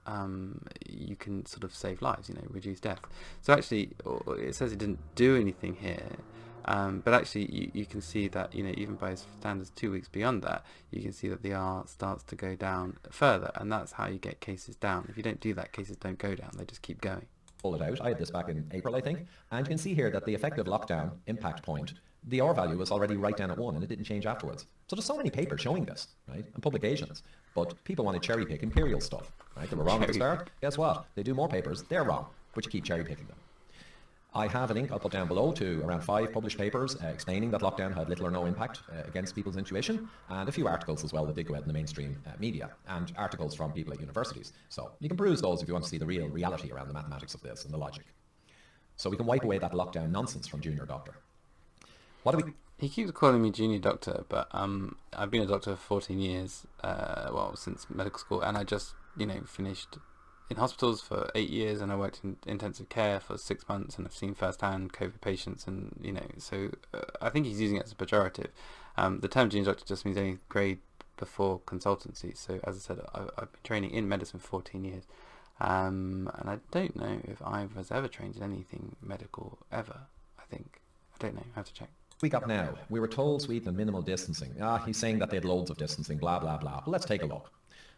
you can sort of save lives, reduce death. So actually, it says it didn't do anything here, but actually you can see that even by standards 2 weeks beyond that, you can see that the R starts to go down further, and that's how you get cases down. If you don't do that, cases don't go down, they just keep going.
Pull it out. I had this back in April, I think, and you can see here that the effective lockdown impact point, the R value was already right down at 1, and it didn't change afterwards. So there's so many papers showing this, right, and publications, but people want to cherry pick Imperial stuff, right? They were wrong at the start. Guess what? They do more papers. They're wrong, but you keep cherry picking them. I have a link I'll put down below to around 5 published papers explaining that lockdown had little or no impact against people's intuition, and a few articles as well that did go out in the mainstream media, and articles from people at universities. So you can peruse those if you want to see the real reality around the mathematics of this and the logic. So we can wipe away that lockdown nonsense from Junior Doctor. What do we...
He keeps calling me Junior Doctor, but I've been a doctor for 14 years, since medical school, and I just, finished in hospitals for 8 years, and I worked in intensive care for 6 months, and I've seen firsthand COVID patients, and so I think he's using it as a pejorative. The term junior doctor just means any grade before consultancy. So as I said, I've been training in medicine for 14 years, And I don't know if Ivor's ever trained in anything medical ever. I don't know. I have to check.
Week up now. We were told Sweden had minimal distancing. He's saying that they had loads of distancing, blah, blah, blah. Well, let's take a look.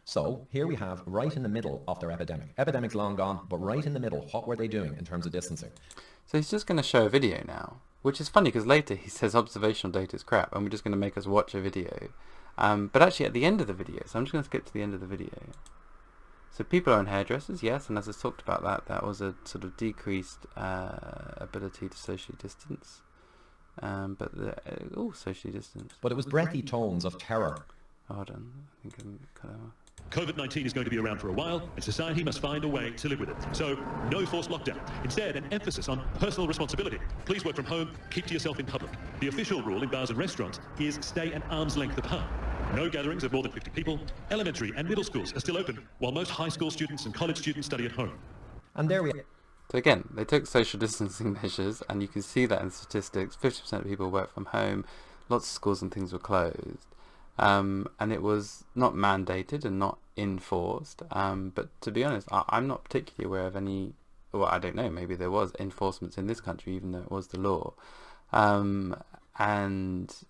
So here we have right in the middle of their epidemic. Epidemic's long gone, but right in the middle, what were they doing in terms of distancing?
So he's just going to show a video now, which is funny because later he says observational data is crap and we're just going to make us watch a video. But actually at the end of the video, so I'm just going to skip to the end of the video. So people are in hairdressers, yes, and as I talked about that was a sort of decreased ability to socially distance. Socially distance.
But it was breathy tones of terror.
Hold on, I think I'm cut out.
COVID-19 is going to be around for a while, and society must find a way to live with it. So, no forced lockdown. Instead, an emphasis on personal responsibility. Please work from home, keep to yourself in public. The official rule in bars and restaurants is stay an arm's length apart. No gatherings of more than 50 people. Elementary and middle schools are still open, while most high school students and college students study at home.
And there we are.
So again, they took social distancing measures, and you can see that in the statistics. 50% of people work from home, lots of schools and things were closed. And it was not mandated and not enforced. But to be honest, I'm not particularly aware of any, well, I don't know, maybe there was enforcements in this country, even though it was the law. And as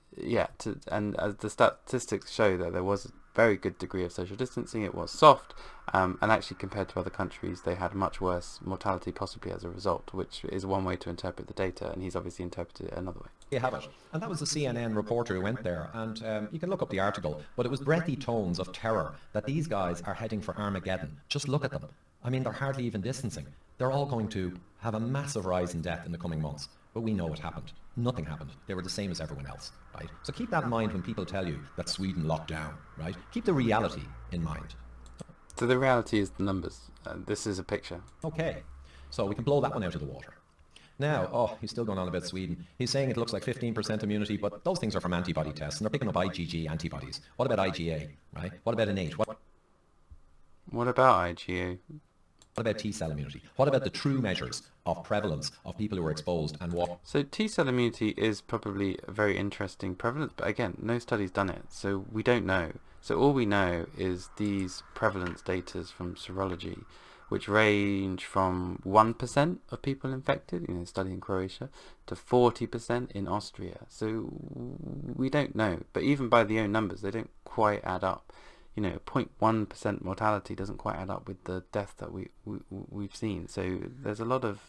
the statistics show that there was a very good degree of social distancing, it was soft, and actually compared to other countries, they had much worse mortality possibly as a result, which is one way to interpret the data, and he's obviously interpreted it another way.
You have it. And that was the CNN reporter who went there, and you can look up the article, but it was breathy tones of terror that these guys are heading for Armageddon. Just look at them. I mean, they're hardly even distancing. They're all going to have a massive rise in death in the coming months. But we know what happened. Nothing happened. They were the same as everyone else, right? So keep that in mind when people tell you that Sweden locked down, right? Keep the reality in mind.
So the reality is the numbers. This is a picture.
Okay, so we can blow that one out of the water. Now, he's still going on about Sweden. He's saying it looks like 15% immunity, but those things are from antibody tests, and they're picking up IgG antibodies. What about IgA, right? What about innate?
What about IgA?
What about T-cell immunity? What about the true measures of prevalence of people who are exposed and what?
So T-cell immunity is probably a very interesting prevalence, but again, no study's done it, so we don't know. So all we know is these prevalence data from serology, which range from 1% of people infected, study in Croatia, to 40% in Austria. So we don't know, but even by the own numbers, they don't quite add up. 0.1% mortality doesn't quite add up with the death that we've seen. So there's a lot of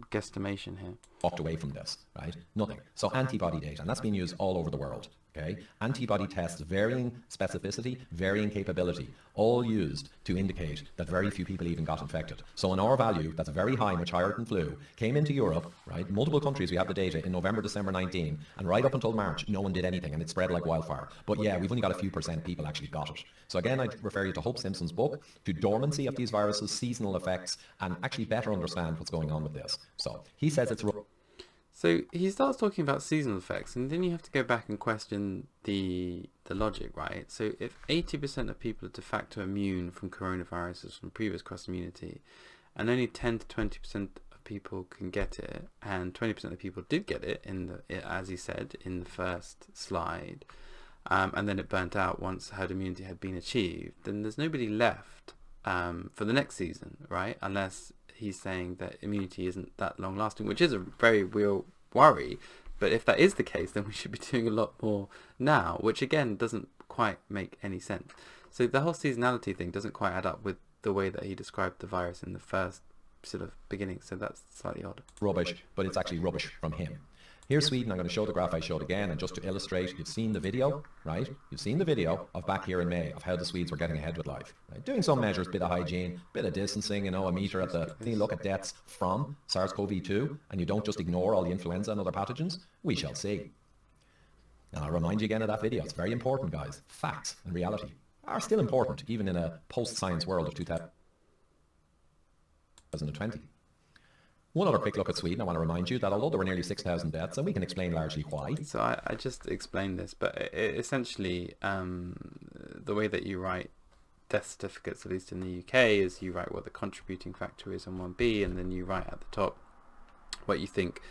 guesstimation here.
Walked away from this, right? Nothing. So antibody data, and that's been used all over the world. Okay? Antibody tests, varying specificity, varying capability, all used to indicate that very few people even got infected. So an R value that's very high, much higher than flu, came into Europe, right? Multiple countries, we have the data in November, December 19, and right up until March, no one did anything, and it spread like wildfire. But yeah, we've only got a few percent people actually got it. So again, I'd refer you to Hope Simpson's book, to dormancy of these viruses, seasonal effects, and actually better understand what's going on with this. So he says it's...
So he starts talking about seasonal effects, and then you have to go back and question the logic, right? So if 80% of people are de facto immune from coronaviruses from previous cross immunity, and only 10 to 20% of people can get it, and 20% of people did get it as he said in the first slide, and then it burnt out once herd immunity had been achieved, then there's nobody left for the next season, right? Unless he's saying that immunity isn't that long lasting, which is a very real worry. But if that is the case, then we should be doing a lot more now, which again doesn't quite make any sense. So the whole seasonality thing doesn't quite add up with the way that he described the virus in the first sort of beginning. So that's slightly odd.
Rubbish, but it's actually rubbish from him. Here's Sweden. I'm going to show the graph I showed again, and just to illustrate, you've seen the video, right? You've seen the video of back here in May of how the Swedes were getting ahead with life, right? Doing some measures, bit of hygiene, bit of distancing, a meter at the... Then you look at deaths from SARS-CoV-2, and you don't just ignore all the influenza and other pathogens. We shall see. And I'll remind you again of that video. It's very important, guys. Facts and reality are still important, even in a post-science world of 2020. One other quick look at Sweden. I want to remind you that although there were nearly 6,000 deaths, and we can explain largely why.
So I just explained this, but essentially the way that you write death certificates, at least in the UK, is you write what the contributing factor is on 1B, and then you write at the top what you think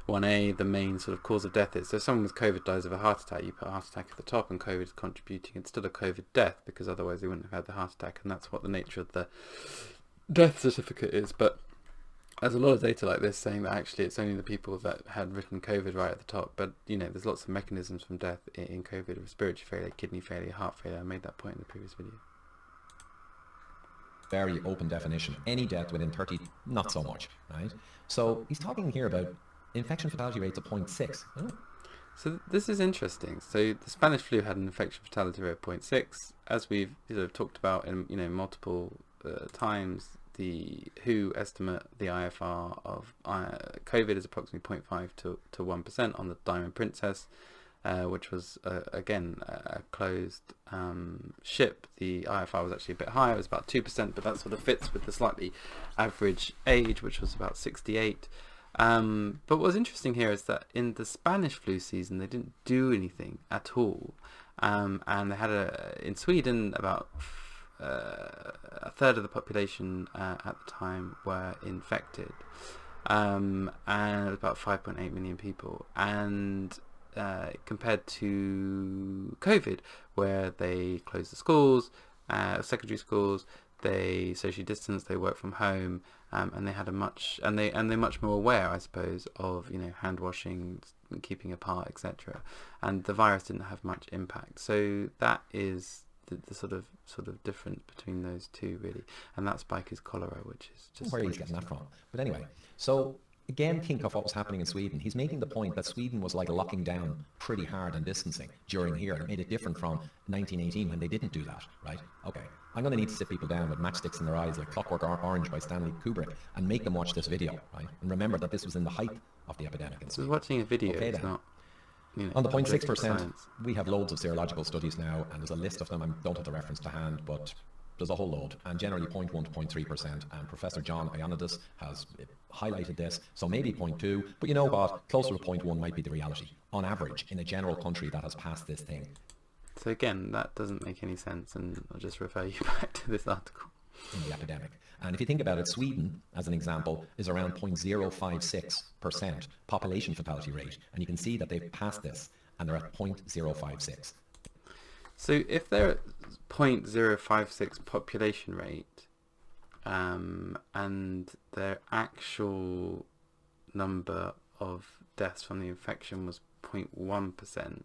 1A, the main sort of cause of death is. So if someone with COVID dies of a heart attack, you put a heart attack at the top, and COVID is contributing. It's still a COVID death, because otherwise they wouldn't have had the heart attack, and that's what the nature of the death certificate is, but there's a lot of data like this saying that actually it's only the people that had written COVID right at the top. But, there's lots of mechanisms from death in COVID: respiratory failure, kidney failure, heart failure. I made that point in the previous video.
Very open definition. Any death within 30, not so much, right? So he's talking here about infection fatality rates of 0.6. Oh.
So this is interesting. So the Spanish flu had an infection fatality rate of 0.6, as we've talked about in multiple times. The WHO estimate the IFR of COVID is approximately 0.5 to 1% on the Diamond Princess, which was again a closed ship. The IFR was actually a bit higher; it was about 2%, but that sort of fits with the slightly average age, which was about 68. But what's interesting here is that in the Spanish flu season, they didn't do anything at all, and they had in Sweden about a third of the population at the time were infected, and it was about 5.8 million people, and compared to COVID, where they closed the schools, secondary schools, they socially distanced, they work from home, and they had they're much more aware, I suppose, of hand washing, keeping apart, etc. And the virus didn't have much impact. So that is the sort of difference between those two, really. And that spike is cholera, which is just
where he's getting that from. But anyway, so again, think of what was happening in Sweden. He's making the point that Sweden was like locking down pretty hard and distancing during here. It made it different from 1918 when they didn't do that, right? Okay, I'm going to need to sit people down with matchsticks in their eyes like Clockwork Orange by Stanley Kubrick and make them watch this video, right? And remember that this was in the height of the epidemic in Sweden.
So watching a video is not...
On the 0.6%, we have loads of serological studies now, and there's a list of them. I don't have the reference to hand, but there's a whole load, and generally 0.1 to 0.3%, and Professor John Ioannidis has highlighted this, so maybe 0.2, but you know what, closer to 0.1 might be the reality, on average, in a general country that has passed this thing.
So again, that doesn't make any sense, and I'll just refer you back to this article.
In the epidemic. And if you think about it, Sweden, as an example, is around 0.056% population fatality rate, and you can see that they've passed this, and they're at 0.056.
So if they're at 0.056 population rate, and their actual number of deaths from the infection was 0.1%,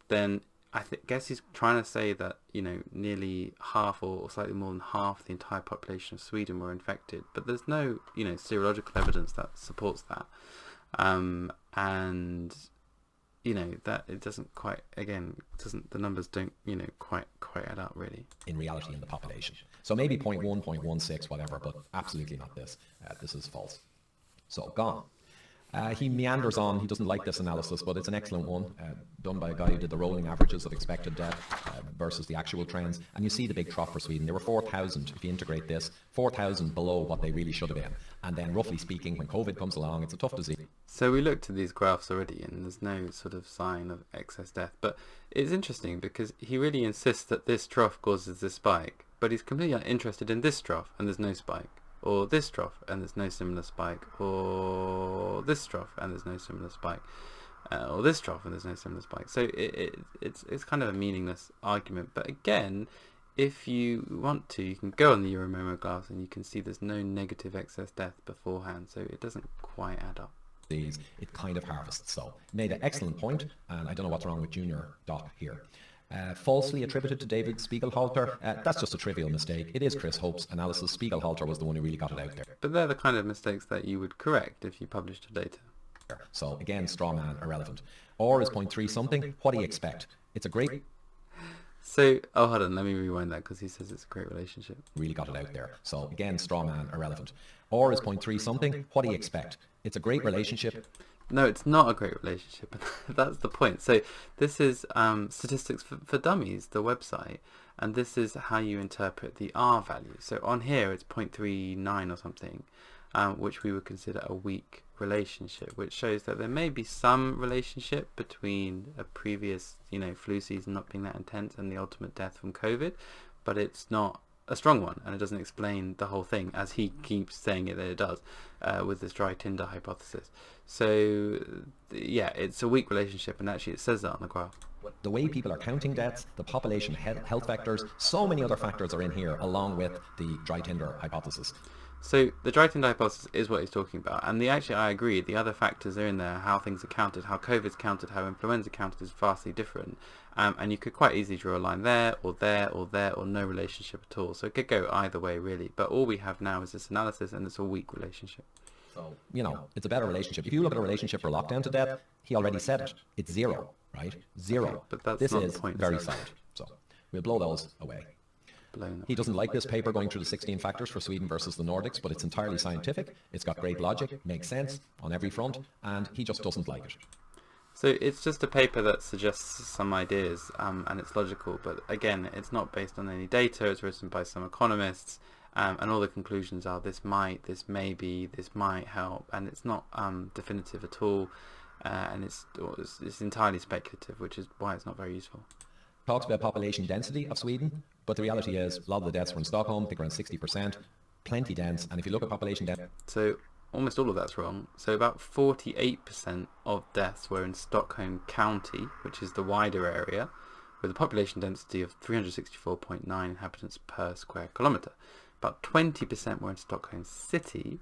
then I guess he's trying to say that nearly half or slightly more than half the entire population of Sweden were infected, but there's no serological evidence that supports that, and that it doesn't quite, again, the numbers don't quite add up really
in reality in the population. So maybe 0.1, 0.16, whatever, but absolutely not this. This is false. So gone. He meanders on. He doesn't like this analysis, but it's an excellent one, done by a guy who did the rolling averages of expected death versus the actual trends. And you see the big trough for Sweden. There were 4,000, if you integrate this, 4,000 below what they really should have been. And then, roughly speaking, when COVID comes along, it's a tough disease.
So we looked at these graphs already, and there's no sort of sign of excess death. But it's interesting because he really insists that this trough causes this spike, but he's completely uninterested in this trough, and there's no spike. Or this trough and there's no similar spike, or this trough and there's no similar spike, or this trough and there's no similar spike. So it's kind of a meaningless argument. But again, if you want to, you can go on the MoMo graphs and you can see there's no negative excess death beforehand, so it doesn't quite add up.
It kind of harvests. So made an excellent point, and I don't know what's wrong with Junior Doc here. Falsely attributed to David Spiegelhalter. That's just a trivial mistake. It is Chris Hope's analysis. Spiegelhalter was the one who really got it out there.
But they're the kind of mistakes that you would correct if you published the data.
So again, straw man, irrelevant. Or is 0.3 something? What do you expect? It's a great...
So, hold on, let me rewind that because he says it's a great relationship.
Really got it out there. So again, straw man, irrelevant. Or is 0.3 something? What do you expect? It's a great relationship.
No, it's not a great relationship. That's the point. So this is Statistics for Dummies, the website, and this is how you interpret the R value. So on here it's 0.39 or something, which we would consider a weak relationship, which shows that there may be some relationship between a previous, flu season not being that intense and the ultimate death from COVID, but it's not a strong one, and it doesn't explain the whole thing as he keeps saying that it does. with this dry tinder hypothesis. So yeah, it's a weak relationship, and actually it says that on the graph.
The way people are counting deaths, the population health vectors, so many other factors are in here along with the dry tinder hypothesis.
So the dry tinder hypothesis is what he's talking about, and I agree, the other factors are in there, how things are counted, how COVID's counted, how influenza counted is vastly different, and you could quite easily draw a line there, or there, or there, or no relationship at all. So it could go either way, really, but all we have now is this analysis, and it's a weak relationship.
So, it's a better relationship. If you look at a relationship for lockdown to death, he already said it. It's 0, right? 0.
Okay, but that's
this
not
is
the point,
very solid. So we'll blow those away. He doesn't like this paper going through the 16 factors for Sweden versus the Nordics, but it's entirely scientific. It's got great logic, makes sense on every front, and he just doesn't like it.
So it's just a paper that suggests some ideas, and it's logical, but again, it's not based on any data. It's written by some economists, and all the conclusions are this might, this maybe, this might help, and it's not definitive at all, and it's entirely speculative, which is why it's not very useful.
Talks about population density of Sweden, but the reality is a lot of the deaths were in Stockholm, I think around 60%, plenty dense, and if you look at population density...
So almost all of that's wrong. So about 48% of deaths were in Stockholm County, which is the wider area, with a population density of 364.9 inhabitants per square kilometre. About 20% were in Stockholm City,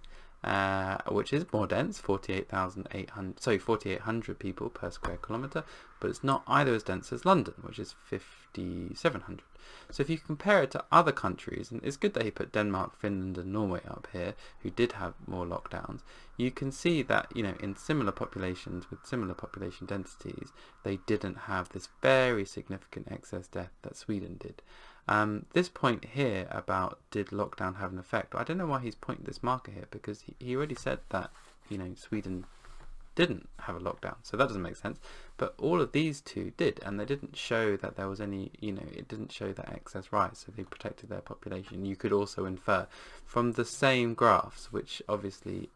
which is more dense, 4,800 people per square kilometre, but it's not either as dense as London, which is 5,700. So if you compare it to other countries, and it's good that he put Denmark, Finland and Norway up here, who did have more lockdowns, you can see that, in similar populations with similar population densities, they didn't have this very significant excess death that Sweden did. This point here about did lockdown have an effect, I don't know why he's pointing this marker here, because he already said that Sweden didn't have a lockdown, so that doesn't make sense, but all of these two did, and they didn't show that there was any, it didn't show that excess rise, so they protected their population. You could also infer from the same graphs, which obviously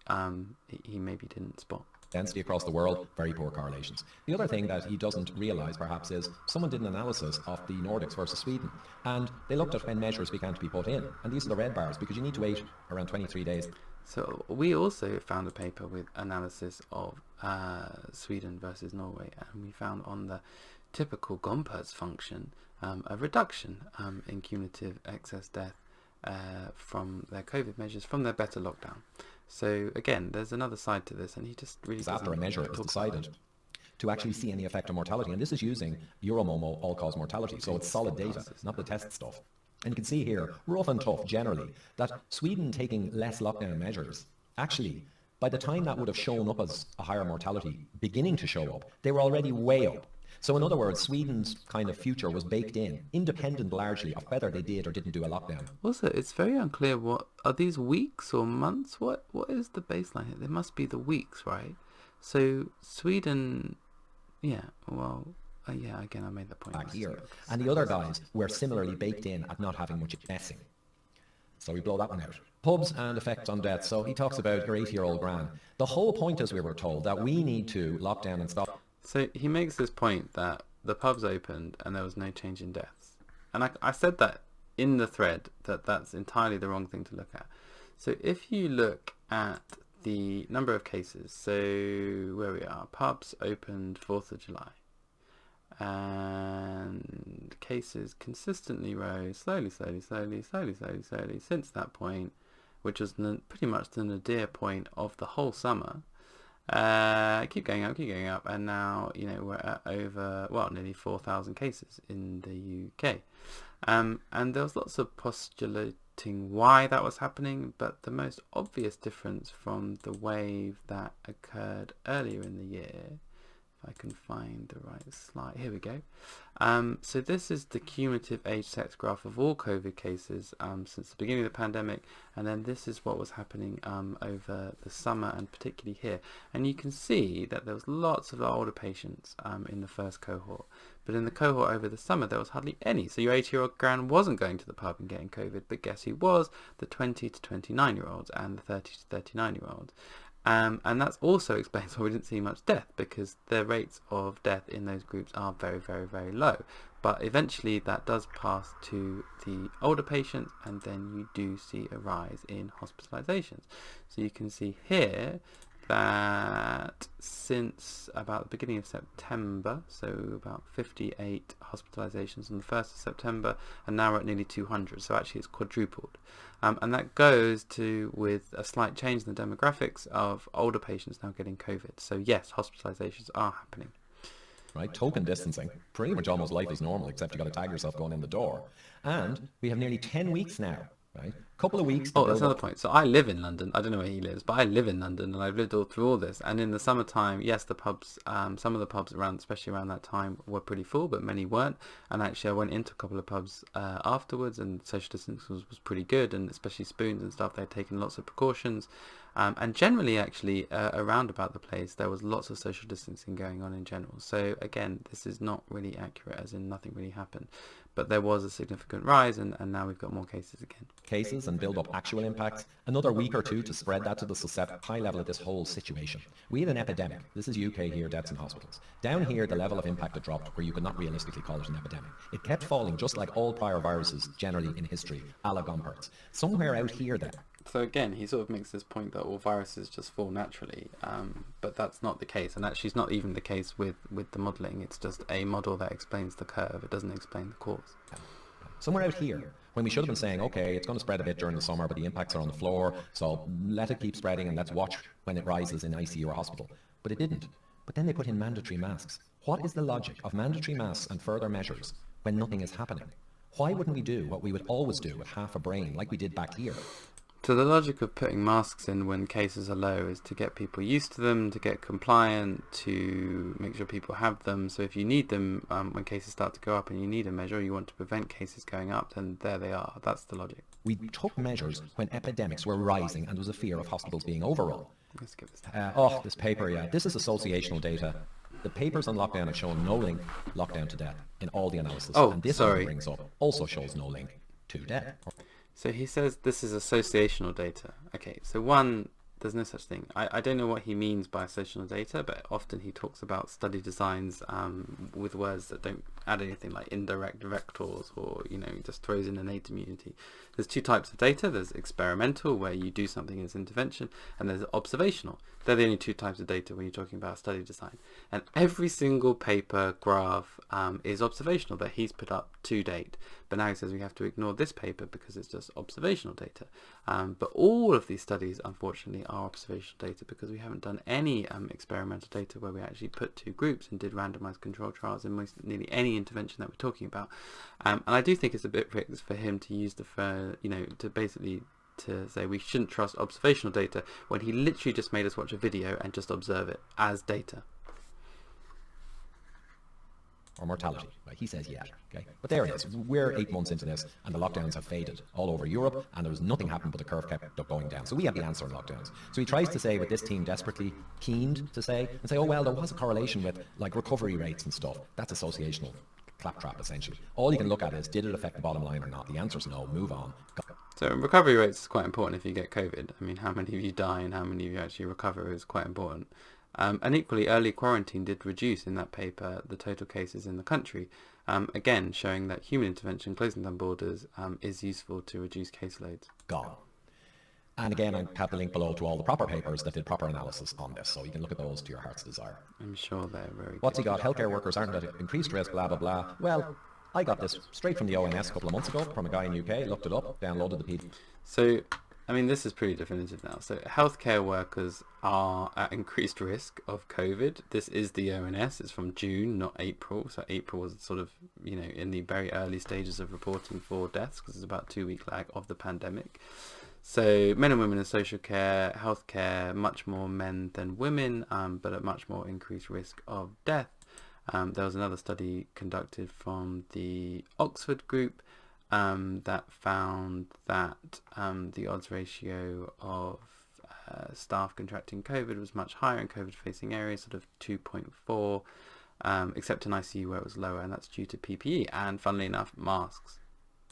he maybe didn't spot.
Density across the world, very poor correlations. The other thing that he doesn't realise perhaps is someone did an analysis of the Nordics versus Sweden, and they looked at when measures began to be put in, and these are the red bars because you need to wait around 23 days.
So we also found a paper with analysis of Sweden versus Norway, and we found on the typical Gompertz function a reduction in cumulative excess death from their COVID measures from their better lockdown. So again, there's another side to this, and he just really doesn't
after a measure is decided to actually see any effect on mortality, and this is using MoMo all-cause mortality, so it's solid data, not the test stuff. And you can see here, rough and tough generally, that Sweden taking less lockdown measures, actually, by the time that would have shown up as a higher mortality beginning to show up, they were already way up. So in other words, Sweden's kind of future was baked in, independent largely of whether they did or didn't do a lockdown.
Also, it's very unclear, what are these weeks or months? What is the baseline here? There must be the weeks, right? So Sweden, yeah, well... yeah, again, I made the point.
Back here. And the other guys were similarly baked in at not having much guessing. So we blow that one out. Pubs and effects on death. So he talks about your 80-year-old gran. The whole point is, we were told, that we need to lock down and stop.
So he makes this point that the pubs opened and there was no change in deaths. And I said that in the thread, that's entirely the wrong thing to look at. So if you look at the number of cases, so where we are, pubs opened 4th of July. And cases consistently rose slowly since that point, which was pretty much the nadir point of the whole summer. Keep going up, and now we're at over nearly 4,000 cases in the UK, and there was lots of postulating why that was happening, but the most obvious difference from the wave that occurred earlier in the year, I can find the right slide. Here we go. So this is the cumulative age-sex graph of all COVID cases since the beginning of the pandemic, and then this is what was happening over the summer, and particularly here. And you can see that there was lots of older patients in the first cohort, but in the cohort over the summer there was hardly any. So your 80-year-old gran wasn't going to the pub and getting COVID, but guess who was? The 20 to 29-year-olds and the 30 to 39-year-olds. And that's also explains why we didn't see much death, because the rates of death in those groups are very, very, very low. But eventually that does pass to the older patients, and then you do see a rise in hospitalizations. So you can see here that since about the beginning of September, so about 58 hospitalizations on the 1st of September, and now we're at nearly 200, so actually it's quadrupled. And that goes with a slight change in the demographics of older patients now getting COVID. So yes, hospitalizations are happening.
Right, token distancing, pretty much almost life as normal, except you got to tag yourself going in the door. And we have nearly 10 weeks now, right? Couple of weeks.
Oh, that's another point. So I live in London. I don't know where he lives, but I live in London, and I've lived all through all this. And in the summertime, yes, the pubs, some of the pubs around, especially around that time, were pretty full, but many weren't. And actually, I went into a couple of pubs afterwards, and social distancing was pretty good, and especially spoons and stuff. They'd taken lots of precautions. And generally, actually, around about the place, there was lots of social distancing going on in general. So again, this is not really accurate, as in nothing really happened. But there was a significant rise, and now we've got more cases again.
Cases and build up actual impacts. Another week or two to spread that to the high level of this whole situation. We had an epidemic. This is UK here, deaths in hospitals. Down here, the level of impact had dropped where you could not realistically call it an epidemic. It kept falling just like all prior viruses generally in history, a la Gompertz. Somewhere out here then.
So again, he sort of makes this point that all viruses just fall naturally, but that's not the case. And actually, it's not even the case with the modelling. It's just a model that explains the curve. It doesn't explain the cause.
Somewhere out here, when we should have been saying, okay, it's going to spread a bit during the summer, but the impacts are on the floor, so let it keep spreading and let's watch when it rises in ICU or hospital. But it didn't. But then they put in mandatory masks. What is the logic of mandatory masks and further measures when nothing is happening? Why wouldn't we do what we would always do with half a brain, like we did back here?
So the logic of putting masks in when cases are low is to get people used to them, to get compliant, to make sure people have them. So if you need them when cases start to go up and you need a measure, you want to prevent cases going up, then there they are. That's the logic.
We took measures when epidemics were rising and there was a fear of hospitals being overrun.
Let's give this
this paper, yeah. This is associational data. The papers on lockdown have shown no link lockdown to death in all the analysis.
Oh,
and this
sorry.
one brings up also shows no link to death.
So he says this is associational data. Okay, so one, there's no such thing. I don't know what he means by associational data, but often he talks about study designs with words that don't add anything, like indirect vectors, or, just throws in innate immunity. There's two types of data. There's experimental, where you do something as intervention, and there's observational. They're the only two types of data when you're talking about study design. And every single paper graph is observational that he's put up to date. But now he says we have to ignore this paper because it's just observational data. But all of these studies, unfortunately, are observational data because we haven't done any experimental data where we actually put two groups and did randomized control trials in nearly any intervention that we're talking about. And I do think it's a bit rigged for him to use to basically to say we shouldn't trust observational data when he literally just made us watch a video and just observe it as data.
Or mortality, right? He says yet, okay? But there it is. We're 8 months into this and the lockdowns have faded all over Europe and there was nothing happened but the curve kept going down. So we have the answer in lockdowns. So he tries to say what this team desperately keened to say and say, oh well, there was a correlation with like recovery rates and stuff. That's associational claptrap essentially. All you can look at is did it affect the bottom line or not? The answer is no, move on.
So recovery rates is quite important if you get COVID. I mean, how many of you die and how many of you actually recover is quite important. And equally, early quarantine did reduce in that paper the total cases in the country, again showing that human intervention, closing down borders, is useful to reduce caseloads.
Gone. And again, I have the link below to all the proper papers that did proper analysis on this, so you can look at those to your heart's desire.
I'm sure they're very good.
What's he got? Healthcare workers aren't at increased risk, blah, blah, blah. Well, I got this straight from the ONS a couple of months ago from a guy in the UK, looked it up, downloaded the PDF.
So, I mean, this is pretty definitive now. So healthcare workers are at increased risk of COVID. This is the ONS. It's from June, not April. So April was sort of, in the very early stages of reporting for deaths because it's about 2-week lag of the pandemic. So men and women in social care, healthcare, much more men than women, but at much more increased risk of death. There was another study conducted from the Oxford group that found that the odds ratio of staff contracting COVID was much higher in COVID-facing areas, sort of 2.4, except in ICU where it was lower, and that's due to PPE and, funnily enough, masks.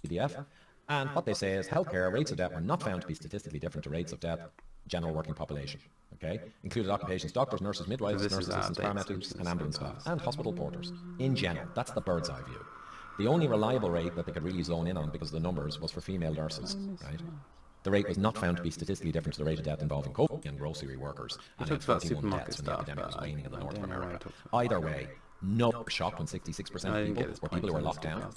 PDF. And what they say is healthcare rates of death were not found to be statistically different to rates of death general working population. Okay, included occupations: doctors, nurses, midwives, nurse assistants, paramedics, and ambulance staff, and hospital porters. In general, that's the bird's eye view. The only reliable rate that they could really zone in on because of the numbers was for female nurses, right? The rate was not found to be statistically different to the rate of death involving COVID and grocery workers, and
talks about
21
supermarket
deaths when the
stuff,
epidemic was
but
waning in the north of
I don't know why
America.
he talks about
Either way, no shocked when 66% of people were people who were locked down.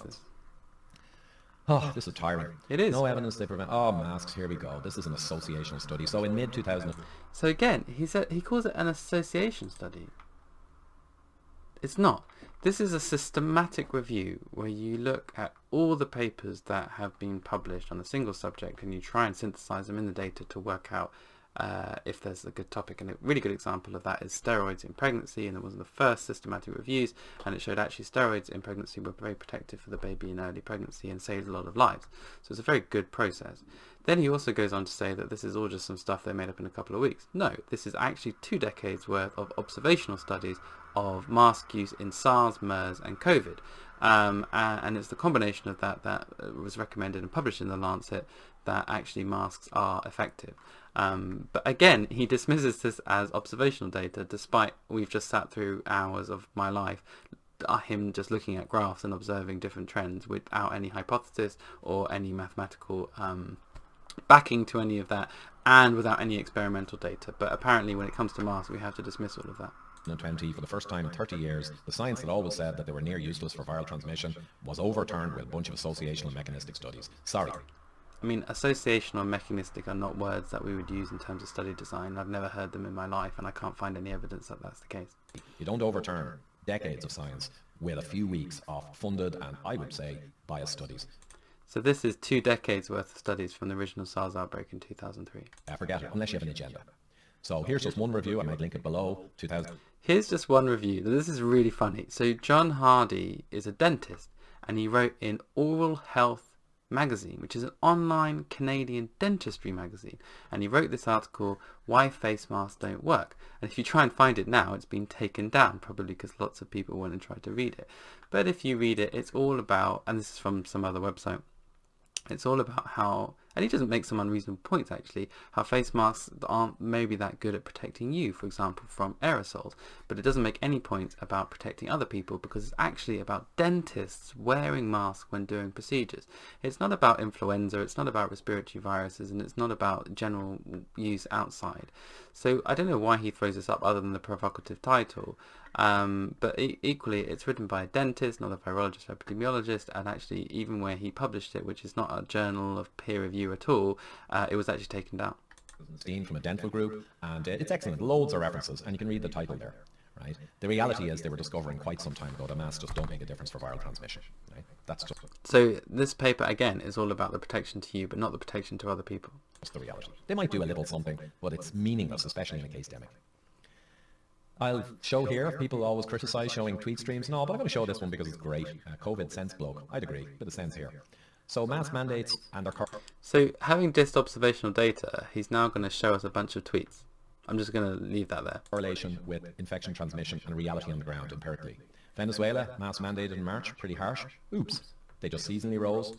Oh, this is tiring.
It is.
No evidence they prevent. Oh, masks. Here we go. This is an associational study. So in mid-2000.
So again, he calls it an association study. It's not. This is a systematic review where you look at all the papers that have been published on a single subject and you try and synthesize them in the data to work out if there's a good topic. And a really good example of that is steroids in pregnancy, and it was one of the first systematic reviews, and it showed actually steroids in pregnancy were very protective for the baby in early pregnancy and saved a lot of lives. So it's a very good process. Then he also goes on to say that this is all just some stuff they made up in a couple of weeks. No, this is actually 2 decades worth of observational studies of mask use in SARS, MERS and COVID. And it's the combination of that was recommended and published in The Lancet that actually masks are effective. But again, he dismisses this as observational data, despite we've just sat through hours of my life, him just looking at graphs and observing different trends without any hypothesis or any mathematical backing to any of that, and without any experimental data. But apparently when it comes to masks, we have to dismiss all of that.
2020, for the first time in 30 years, the science that always said that they were near useless for viral transmission was overturned with a bunch of associational and mechanistic studies. Sorry.
I mean, associational and mechanistic are not words that we would use in terms of study design. I've never heard them in my life, and I can't find any evidence that that's the case.
You don't overturn decades of science with a few weeks of funded and, I would say, biased studies.
So this is 2 decades worth of studies from the original SARS outbreak in 2003.
Forget it, unless you have an agenda. So here's just one review. I might link it below. 2000.
Here's just one review. This is really funny. So John Hardy is a dentist, and he wrote in Oral Health magazine, which is an online Canadian dentistry magazine, and he wrote this article, Why Face Masks Don't Work. And if you try and find it now, it's been taken down, probably because lots of people went and tried to read it. But if you read it, it's all about, and this is from some other website, it's all about how, and he doesn't make some unreasonable points actually, how face masks aren't maybe that good at protecting you, for example, from aerosols, but it doesn't make any points about protecting other people, because it's actually about dentists wearing masks when doing procedures. It's not about influenza, it's not about respiratory viruses, and it's not about general use outside. So I don't know why he throws this up other than the provocative title. But equally, it's written by a dentist, not a virologist or epidemiologist, and actually even where he published it, which is not a journal of peer review at all, it was actually taken down.
From a dental group, and it's excellent. Loads of references, and you can read the title there. Right? The reality is they were discovering quite some time ago that masks just don't make a difference for viral transmission. Right? That's just
so this paper again is all about the protection to you, but not the protection to other people.
That's the reality. They might do a little something, but it's meaningless, especially in a case demic. I'll show here, people always criticize showing tweet streams and all, but I'm going to show this one because it's great. COVID sense bloke. I'd agree. Bit of sense here. So mask mandates and their...
So having dissed observational data, he's now going to show us a bunch of tweets. I'm just going to leave that there.
Correlation with infection transmission and reality on the ground empirically. Venezuela, mask mandated in March, pretty harsh. Oops, they just seasonally rose.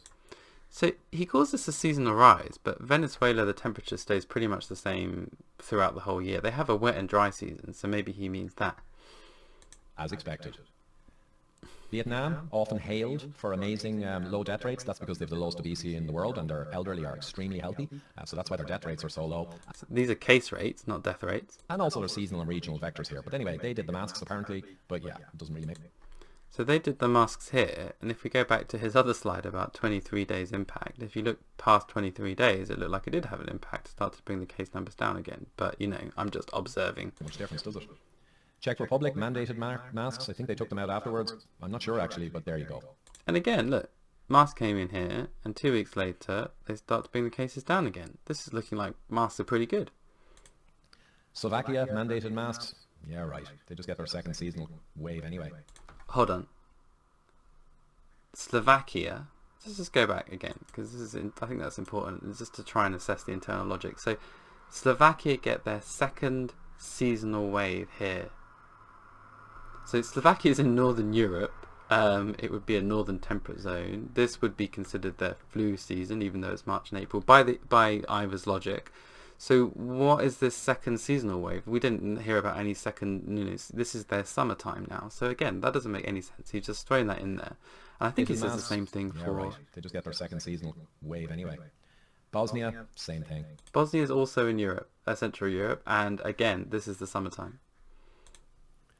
So he calls this a seasonal rise, but Venezuela, the temperature stays pretty much the same throughout the whole year. They have a wet and dry season, so maybe he means that.
As expected. Vietnam, often hailed for amazing low death rates. That's because they have the lowest obesity in the world and their elderly are extremely healthy. So that's why their death rates are so low.
So these are case rates, not death rates.
And also there's seasonal and regional vectors here. But anyway, they did the masks apparently. But yeah, it doesn't really make...
So they did the masks here, and if we go back to his other slide about 23 days impact, if you look past 23 days, it looked like it did have an impact, started to bring the case numbers down again. But, you know, I'm just observing.
Much difference, does it? Czech Republic mandated masks. I think they took them out afterwards. I'm not sure actually, but there you go.
And again, look, masks came in here, and 2 weeks later, they start to bring the cases down again. This is looking like masks are pretty good.
Slovakia mandated masks. Yeah, right. They just get their second seasonal wave anyway.
Hold on. Slovakia. Let's just go back again, because this is, I think that's important. It's just to try and assess the internal logic. So, Slovakia get their second seasonal wave here. So Slovakia is in Northern Europe, It would be a northern temperate zone. This would be considered their flu season, even though it's March and April, by Ivor's logic. So what is this second seasonal wave? We didn't hear about any second news. This is their summertime now. So again, that doesn't make any sense. He's just thrown that in there. And I think he says the same thing for...
Right. They just get their second seasonal wave anyway. Bosnia, same thing.
Bosnia is also in Europe, Central Europe, and again, this is the summertime.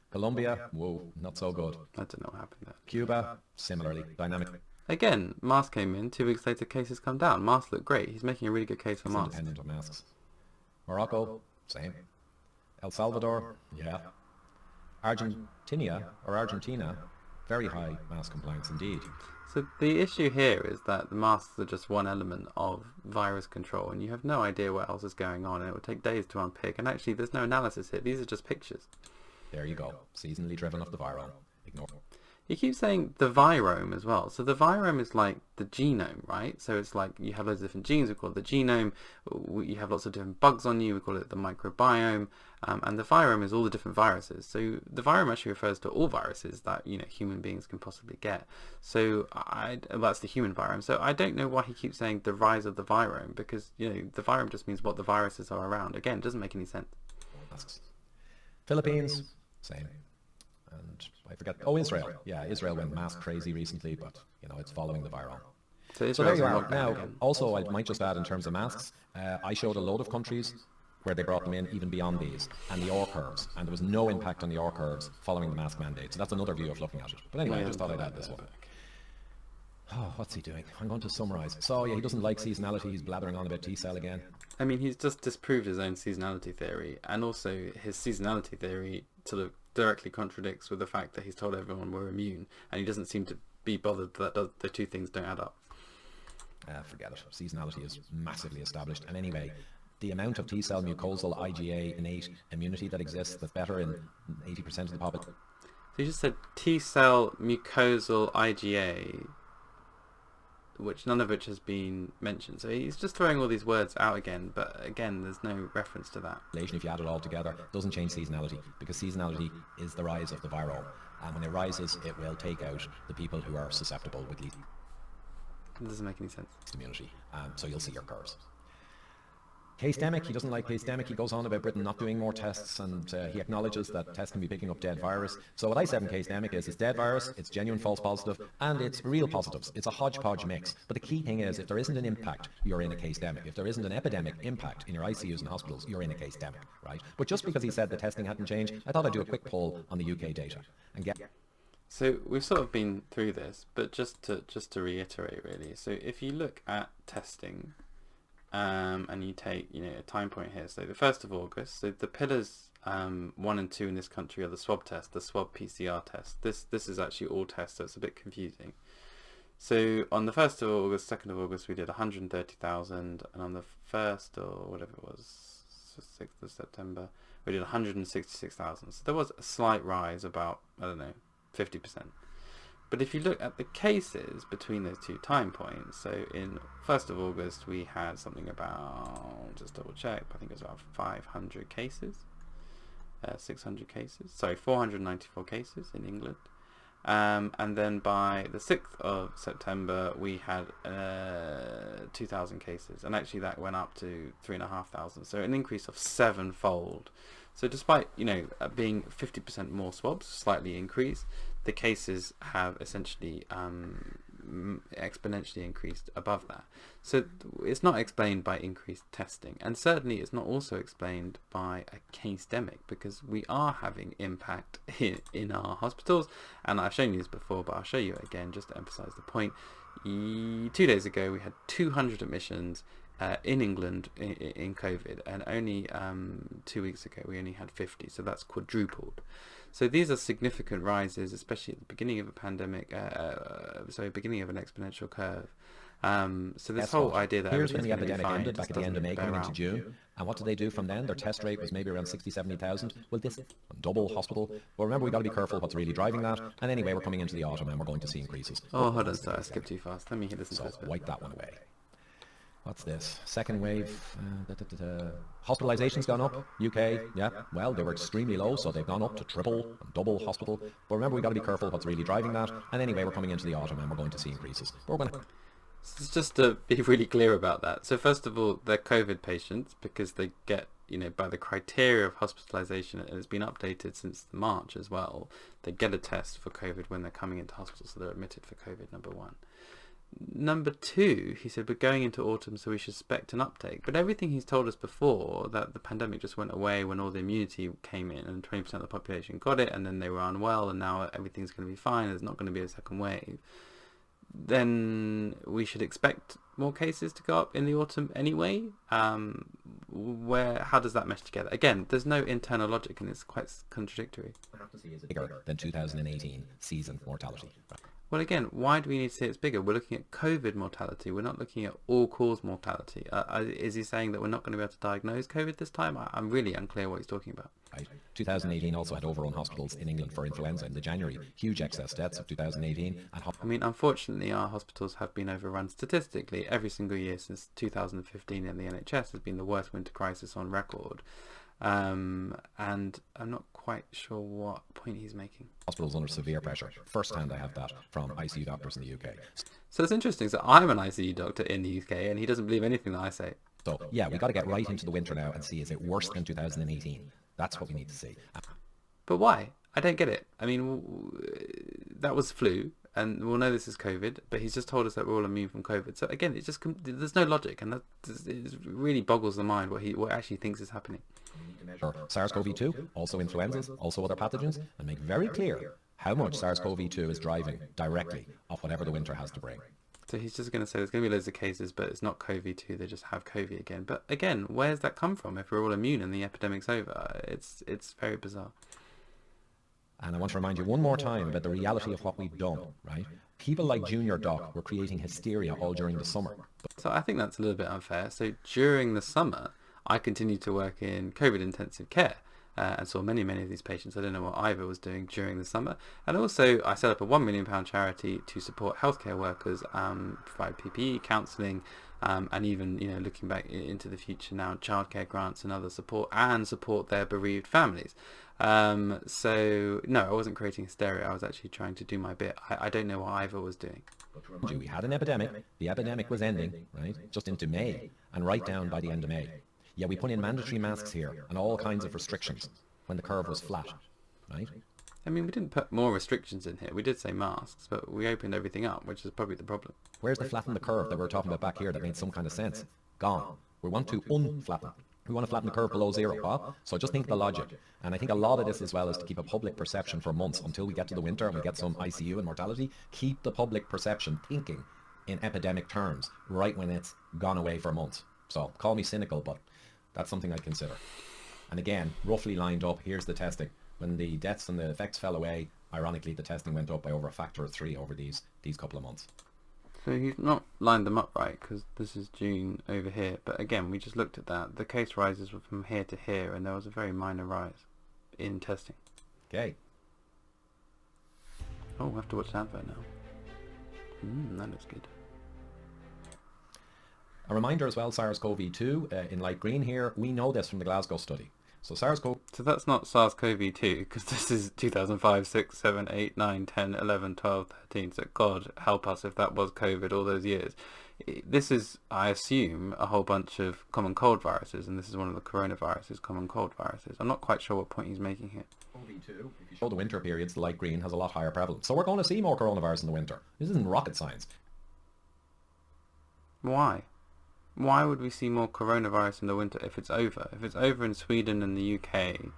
Colombia, whoa, not so good.
I don't know what happened there.
Cuba, similarly, dynamic.
Again, masks came in, 2 weeks later cases come down. Masks look great. He's making a really good case for masks.
Independent of masks. Morocco, same. El Salvador, yeah. Argentina, very high mask compliance indeed.
So the issue here is that the masks are just one element of virus control, and you have no idea what else is going on, and it would take days to unpick. And actually, there's no analysis here. These are just pictures.
There you go. Seasonally driven off the virome. Ignore.
You keep saying the virome as well. So the virome is like the genome, right? So it's like you have loads of different genes. We call it the genome. You have lots of different bugs on you. We call it the microbiome. And the virome is all the different viruses. So the virome actually refers to all viruses that human beings can possibly get. So that's the human virome. So I don't know why he keeps saying the rise of the virome, because the virome just means what the viruses are around. Again, it doesn't make any sense.
Philippines, same. And I forget. Oh, Israel. Yeah, Israel went mask crazy recently, but it's following the virome. So there you are. Now, also, I might just add in terms of masks, I showed a load of countries where they brought them in even beyond these, and the R curves, and there was no impact on the R curves following the mask mandate. So that's another view of looking at it. But anyway, I just thought I'd add this one. Oh, what's he doing? I'm going to summarise. So yeah, he doesn't like seasonality. He's blathering on about T-cell again.
I mean, he's just disproved his own seasonality theory, and also his seasonality theory sort of directly contradicts with the fact that he's told everyone we're immune, and he doesn't seem to be bothered that the two things don't add up.
Forget it. Seasonality is massively established, and anyway, the amount of T-cell, mucosal, IgA, innate immunity that exists that's better in 80% of the population.
So you just said T-cell, mucosal, IgA, none of which has been mentioned. So he's just throwing all these words out again, but again, there's no reference to that.
If you add it all together, it doesn't change seasonality, because seasonality is the rise of the virome, and when it rises, it will take out the people who are susceptible with least.
It doesn't make any sense.
Immunity, so you'll see your curves. Case-demic, he doesn't like case-demic. He goes on about Britain not doing more tests, and he acknowledges that tests can be picking up dead virus. So what I said in case-demic is it's dead virus, it's genuine false positive, and it's real positives. It's a hodgepodge mix. But the key thing is, if there isn't an impact, you're in a case-demic. If there isn't an epidemic impact in your ICUs and hospitals, you're in a case-demic, right? But just because he said the testing hadn't changed, I thought I'd do a quick poll on the UK data and get...
So we've sort of been through this, but just to reiterate really. So if you look at testing, and you take a time point here, so the 1st of August, so the pillars 1 and 2 in this country are the swab test, the swab PCR test. This is actually all tests, so it's a bit confusing. So on the 1st of August, 2nd of August, we did 130,000, and on the 1st or whatever it was, 6th of September, we did 166,000. So there was a slight rise, about 50%. But if you look at the cases between those two time points, so in 1st of August we had something about, just double check, I think it was about 500 cases, 600 cases, sorry, 494 cases in England. And then by the 6th of September we had 2,000 cases, and actually that went up to 3,500, so an increase of 7-fold. So despite being 50% more swabs, slightly increased, the cases have essentially exponentially increased above that. So it's not explained by increased testing, and certainly it's not also explained by a case-demic, because we are having impact in our hospitals, and I've shown you this before, but I'll show you it again just to emphasize the point. 2 days ago we had 200 admissions in England in COVID, and only 2 weeks ago we only had 50, so that's quadrupled. So these are significant rises, especially at the beginning of a pandemic, beginning of an exponential curve. So this whole idea that
here's when the epidemic ended back at the end of May coming into June, and what did they do from then? Their test rate was maybe around 60,000-70,000. Well, this double hospital. Well, remember, we got to be careful what's really driving that. And anyway, we're coming into the autumn and we're going to see increases.
Oh, hold on, sorry, I skipped too fast. Let me listen to this bit.
Wipe that one away. What's this? Second wave. Hospitalization's gone up. UK, yeah. Well, they were extremely low, so they've gone up to triple and double hospital. But remember, we've got to be careful what's really driving that. And anyway, we're coming into the autumn and we're going to see increases. But we're going to...
Just to be really clear about that. So first of all, they're COVID patients because they get, by the criteria of hospitalization, and it's been updated since March as well, they get a test for COVID when they're coming into hospital, so they're admitted for COVID, number one. Number two, he said, we're going into autumn, so we should expect an uptake. But everything he's told us before, that the pandemic just went away when all the immunity came in and 20% of the population got it, and then they were unwell, and now everything's going to be fine, there's not going to be a second wave, then we should expect more cases to go up in the autumn anyway. How does that mesh together? Again, there's no internal logic, and it's quite contradictory.
Bigger than 2018 season mortality.
Well, again, why do we need to say it's bigger? We're looking at COVID mortality. We're not looking at all-cause mortality. Is he saying that we're not going to be able to diagnose COVID this time? I'm really unclear what he's talking about.
Right. 2018 also had overrun hospitals in England for influenza in the January. Huge excess deaths of 2018. And
unfortunately, our hospitals have been overrun statistically every single year since 2015 in the NHS has been the worst winter crisis on record. And I'm not quite sure what point he's making.
Hospitals under severe pressure. First hand I have that from ICU doctors in the UK.
So it's interesting. So I'm an ICU doctor in the UK and he doesn't believe anything that I say.
So yeah, we've got to get right into the winter now and see, is it worse than 2018? That's what we need to see.
But why? I don't get it. That was flu, and we'll know this is COVID, but he's just told us that we're all immune from COVID. So again, there's no logic, and it really boggles the mind what actually thinks is happening.
SARS-CoV-2, also influenzas, also other pathogens, and make very clear how much SARS-CoV-2 is driving directly off whatever the winter has to bring.
So he's just going to say there's going to be loads of cases, but it's not COVID-2, they just have COVID again. But again, where's that come from if we're all immune and the epidemic's over? It's very bizarre.
And I want to remind you one more time about the reality of what we've done, right? People like Junior Doc were creating hysteria all during the summer.
So I think that's a little bit unfair. So during the summer, I continued to work in COVID intensive care and saw many of these patients. I don't know what Ivor was doing during the summer. And also I set up a £1 million charity to support healthcare workers, provide PPE, counselling, and even looking back into the future now, childcare grants and other support, and support their bereaved families. So no, I wasn't creating hysteria. I was actually trying to do my bit. I don't know what Ivor was doing.
We had an epidemic. The epidemic was ending, right, just into May, and right down by the end of May. Yeah, we put in mandatory masks here and all kinds of restrictions when the curve was flat, right?
We didn't put more restrictions in here. We did say masks, but we opened everything up, which is probably the problem.
Where's the flatten the curve that we were talking about back here that made some kind of sense? Gone. We want to unflatten. We want to flatten the curve below zero, huh? So just think the logic. And I think a lot of this as well is to keep a public perception for months until we get to the winter and we get some ICU and mortality. Keep the public perception thinking in epidemic terms right when it's gone away for months. So call me cynical, but that's something I'd consider. And again, roughly lined up, here's the testing. When the deaths and the effects fell away, ironically, the testing went up by over a factor of 3 over these couple of months.
So he's not lined them up right, because this is June over here. But again, we just looked at that. The case rises were from here to here, and there was a very minor rise in testing.
Okay.
Oh, we'll have to watch the advert now. That looks good.
A reminder as well, SARS-CoV-2 in light green here. We know this from the Glasgow study. So
So that's not SARS-CoV-2, because this is 2005, 6, 7, 8, 9, 10, 11, 12, 13. So God help us if that was COVID all those years. This is, I assume, a whole bunch of common cold viruses, and this is one of the coronaviruses, common cold viruses. I'm not quite sure what point he's making here.
If you show the winter periods, the light green has a lot higher prevalence. So we're going to see more coronavirus in the winter. This isn't rocket science.
Why? Why would we see more coronavirus in the winter if it's over? If it's over in Sweden and the UK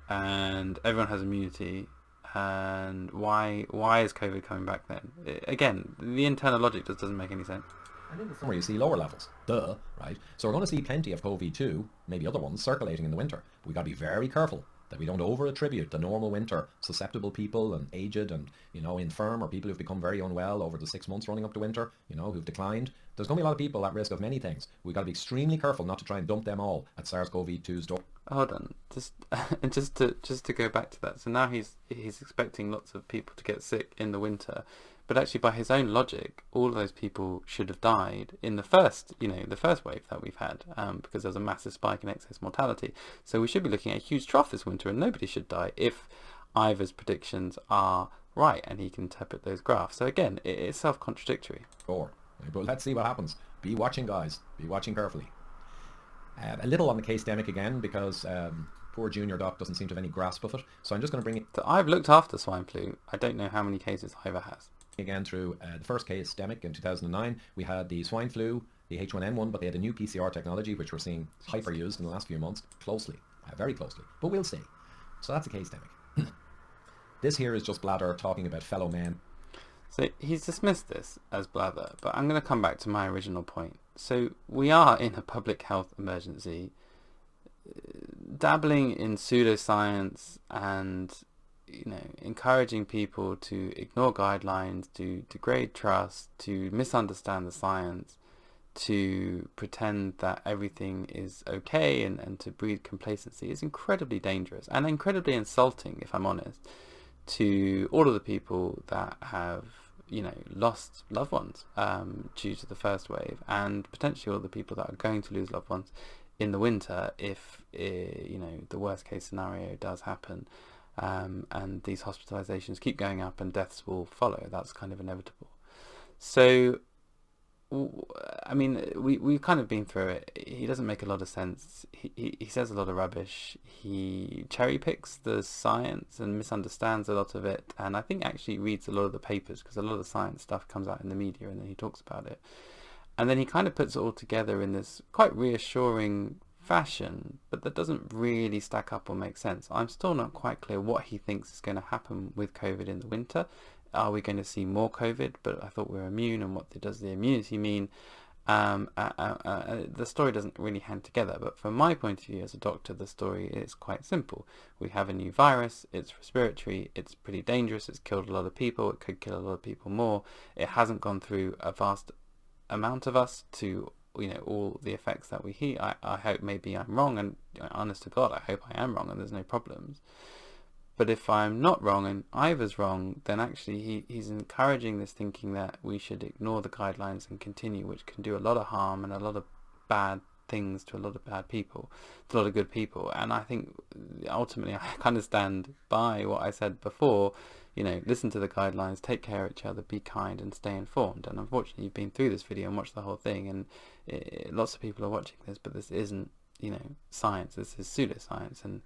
and everyone has immunity, and why is COVID coming back then? Again, the internal logic just doesn't make any sense.
And in the summer you see lower levels. Duh, right? So we're going to see plenty of COVID-2, maybe other ones, circulating in the winter. But we've got to be very careful that we don't over-attribute the normal winter, susceptible people and aged and, infirm, or people who've become very unwell over the 6 months running up to winter, who've declined. There's going to be a lot of people at risk of many things. We've got to be extremely careful not to try and dump them all at SARS-CoV-2's door.
Hold on, just to go back to that. So now he's expecting lots of people to get sick in the winter, But actually, by his own logic, all of those people should have died in the first, the first wave that we've had, because there's a massive spike in excess mortality. So we should be looking at a huge trough this winter, and nobody should die if Ivor's predictions are right and he can interpret those graphs. So again, it's self-contradictory.
But let's see what happens. Be watching, guys. Be watching carefully. A little on the case demic again, because poor junior doc doesn't seem to have any grasp of it. So I'm just going to bring it.
So I've looked after swine flu. I don't know how many cases Ivor has.
Again through the first case demic in 2009. We had the swine flu, the H1N1, but they had a new PCR technology which we're seeing hyper used in the last few months closely, very closely. But we'll see. So that's a case demic. This here is just blather talking about fellow men.
So he's dismissed this as blather, but I'm going to come back to my original point. So we are in a public health emergency. Dabbling in pseudoscience and encouraging people to ignore guidelines, to degrade trust, to misunderstand the science, to pretend that everything is okay and to breed complacency is incredibly dangerous and incredibly insulting, if I'm honest, to all of the people that have lost loved ones due to the first wave, and potentially all the people that are going to lose loved ones in the winter if the worst case scenario does happen, and these hospitalizations keep going up and deaths will follow. That's kind of inevitable. So I mean, we've kind of been through it. He doesn't make a lot of sense. He says a lot of rubbish. He cherry picks the science and misunderstands a lot of it, and I think actually reads a lot of the papers, because a lot of the science stuff comes out in the media and then he talks about it, and then he kind of puts it all together in this quite reassuring fashion, but that doesn't really stack up or make sense. I'm still not quite clear what he thinks is going to happen with COVID in the winter. Are we going to see more COVID? But I thought we were immune, and what does the immunity mean? The story doesn't really hang together, but from my point of view as a doctor, the story is quite simple. We have a new virus, it's respiratory, it's pretty dangerous, it's killed a lot of people, it could kill a lot of people more. It hasn't gone through a vast amount of us to all the effects that we hear. I hope maybe I'm wrong, and honest to God, I hope I am wrong and there's no problems. But if I'm not wrong and Ivor's wrong, then actually he's encouraging this thinking that we should ignore the guidelines and continue, which can do a lot of harm and a lot of bad things to a lot of bad people, to a lot of good people. And I think ultimately I kind of stand by what I said before, listen to the guidelines, take care of each other, be kind and stay informed. And unfortunately you've been through this video and watched the whole thing, and lots of people are watching this, but this isn't, science, this is pseudoscience, and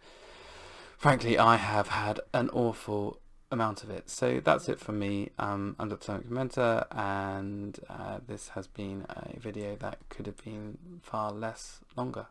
frankly I have had an awful amount of it. So that's it from me. I'm Dr. Dominic Pimenta, and this has been a video that could have been far less longer.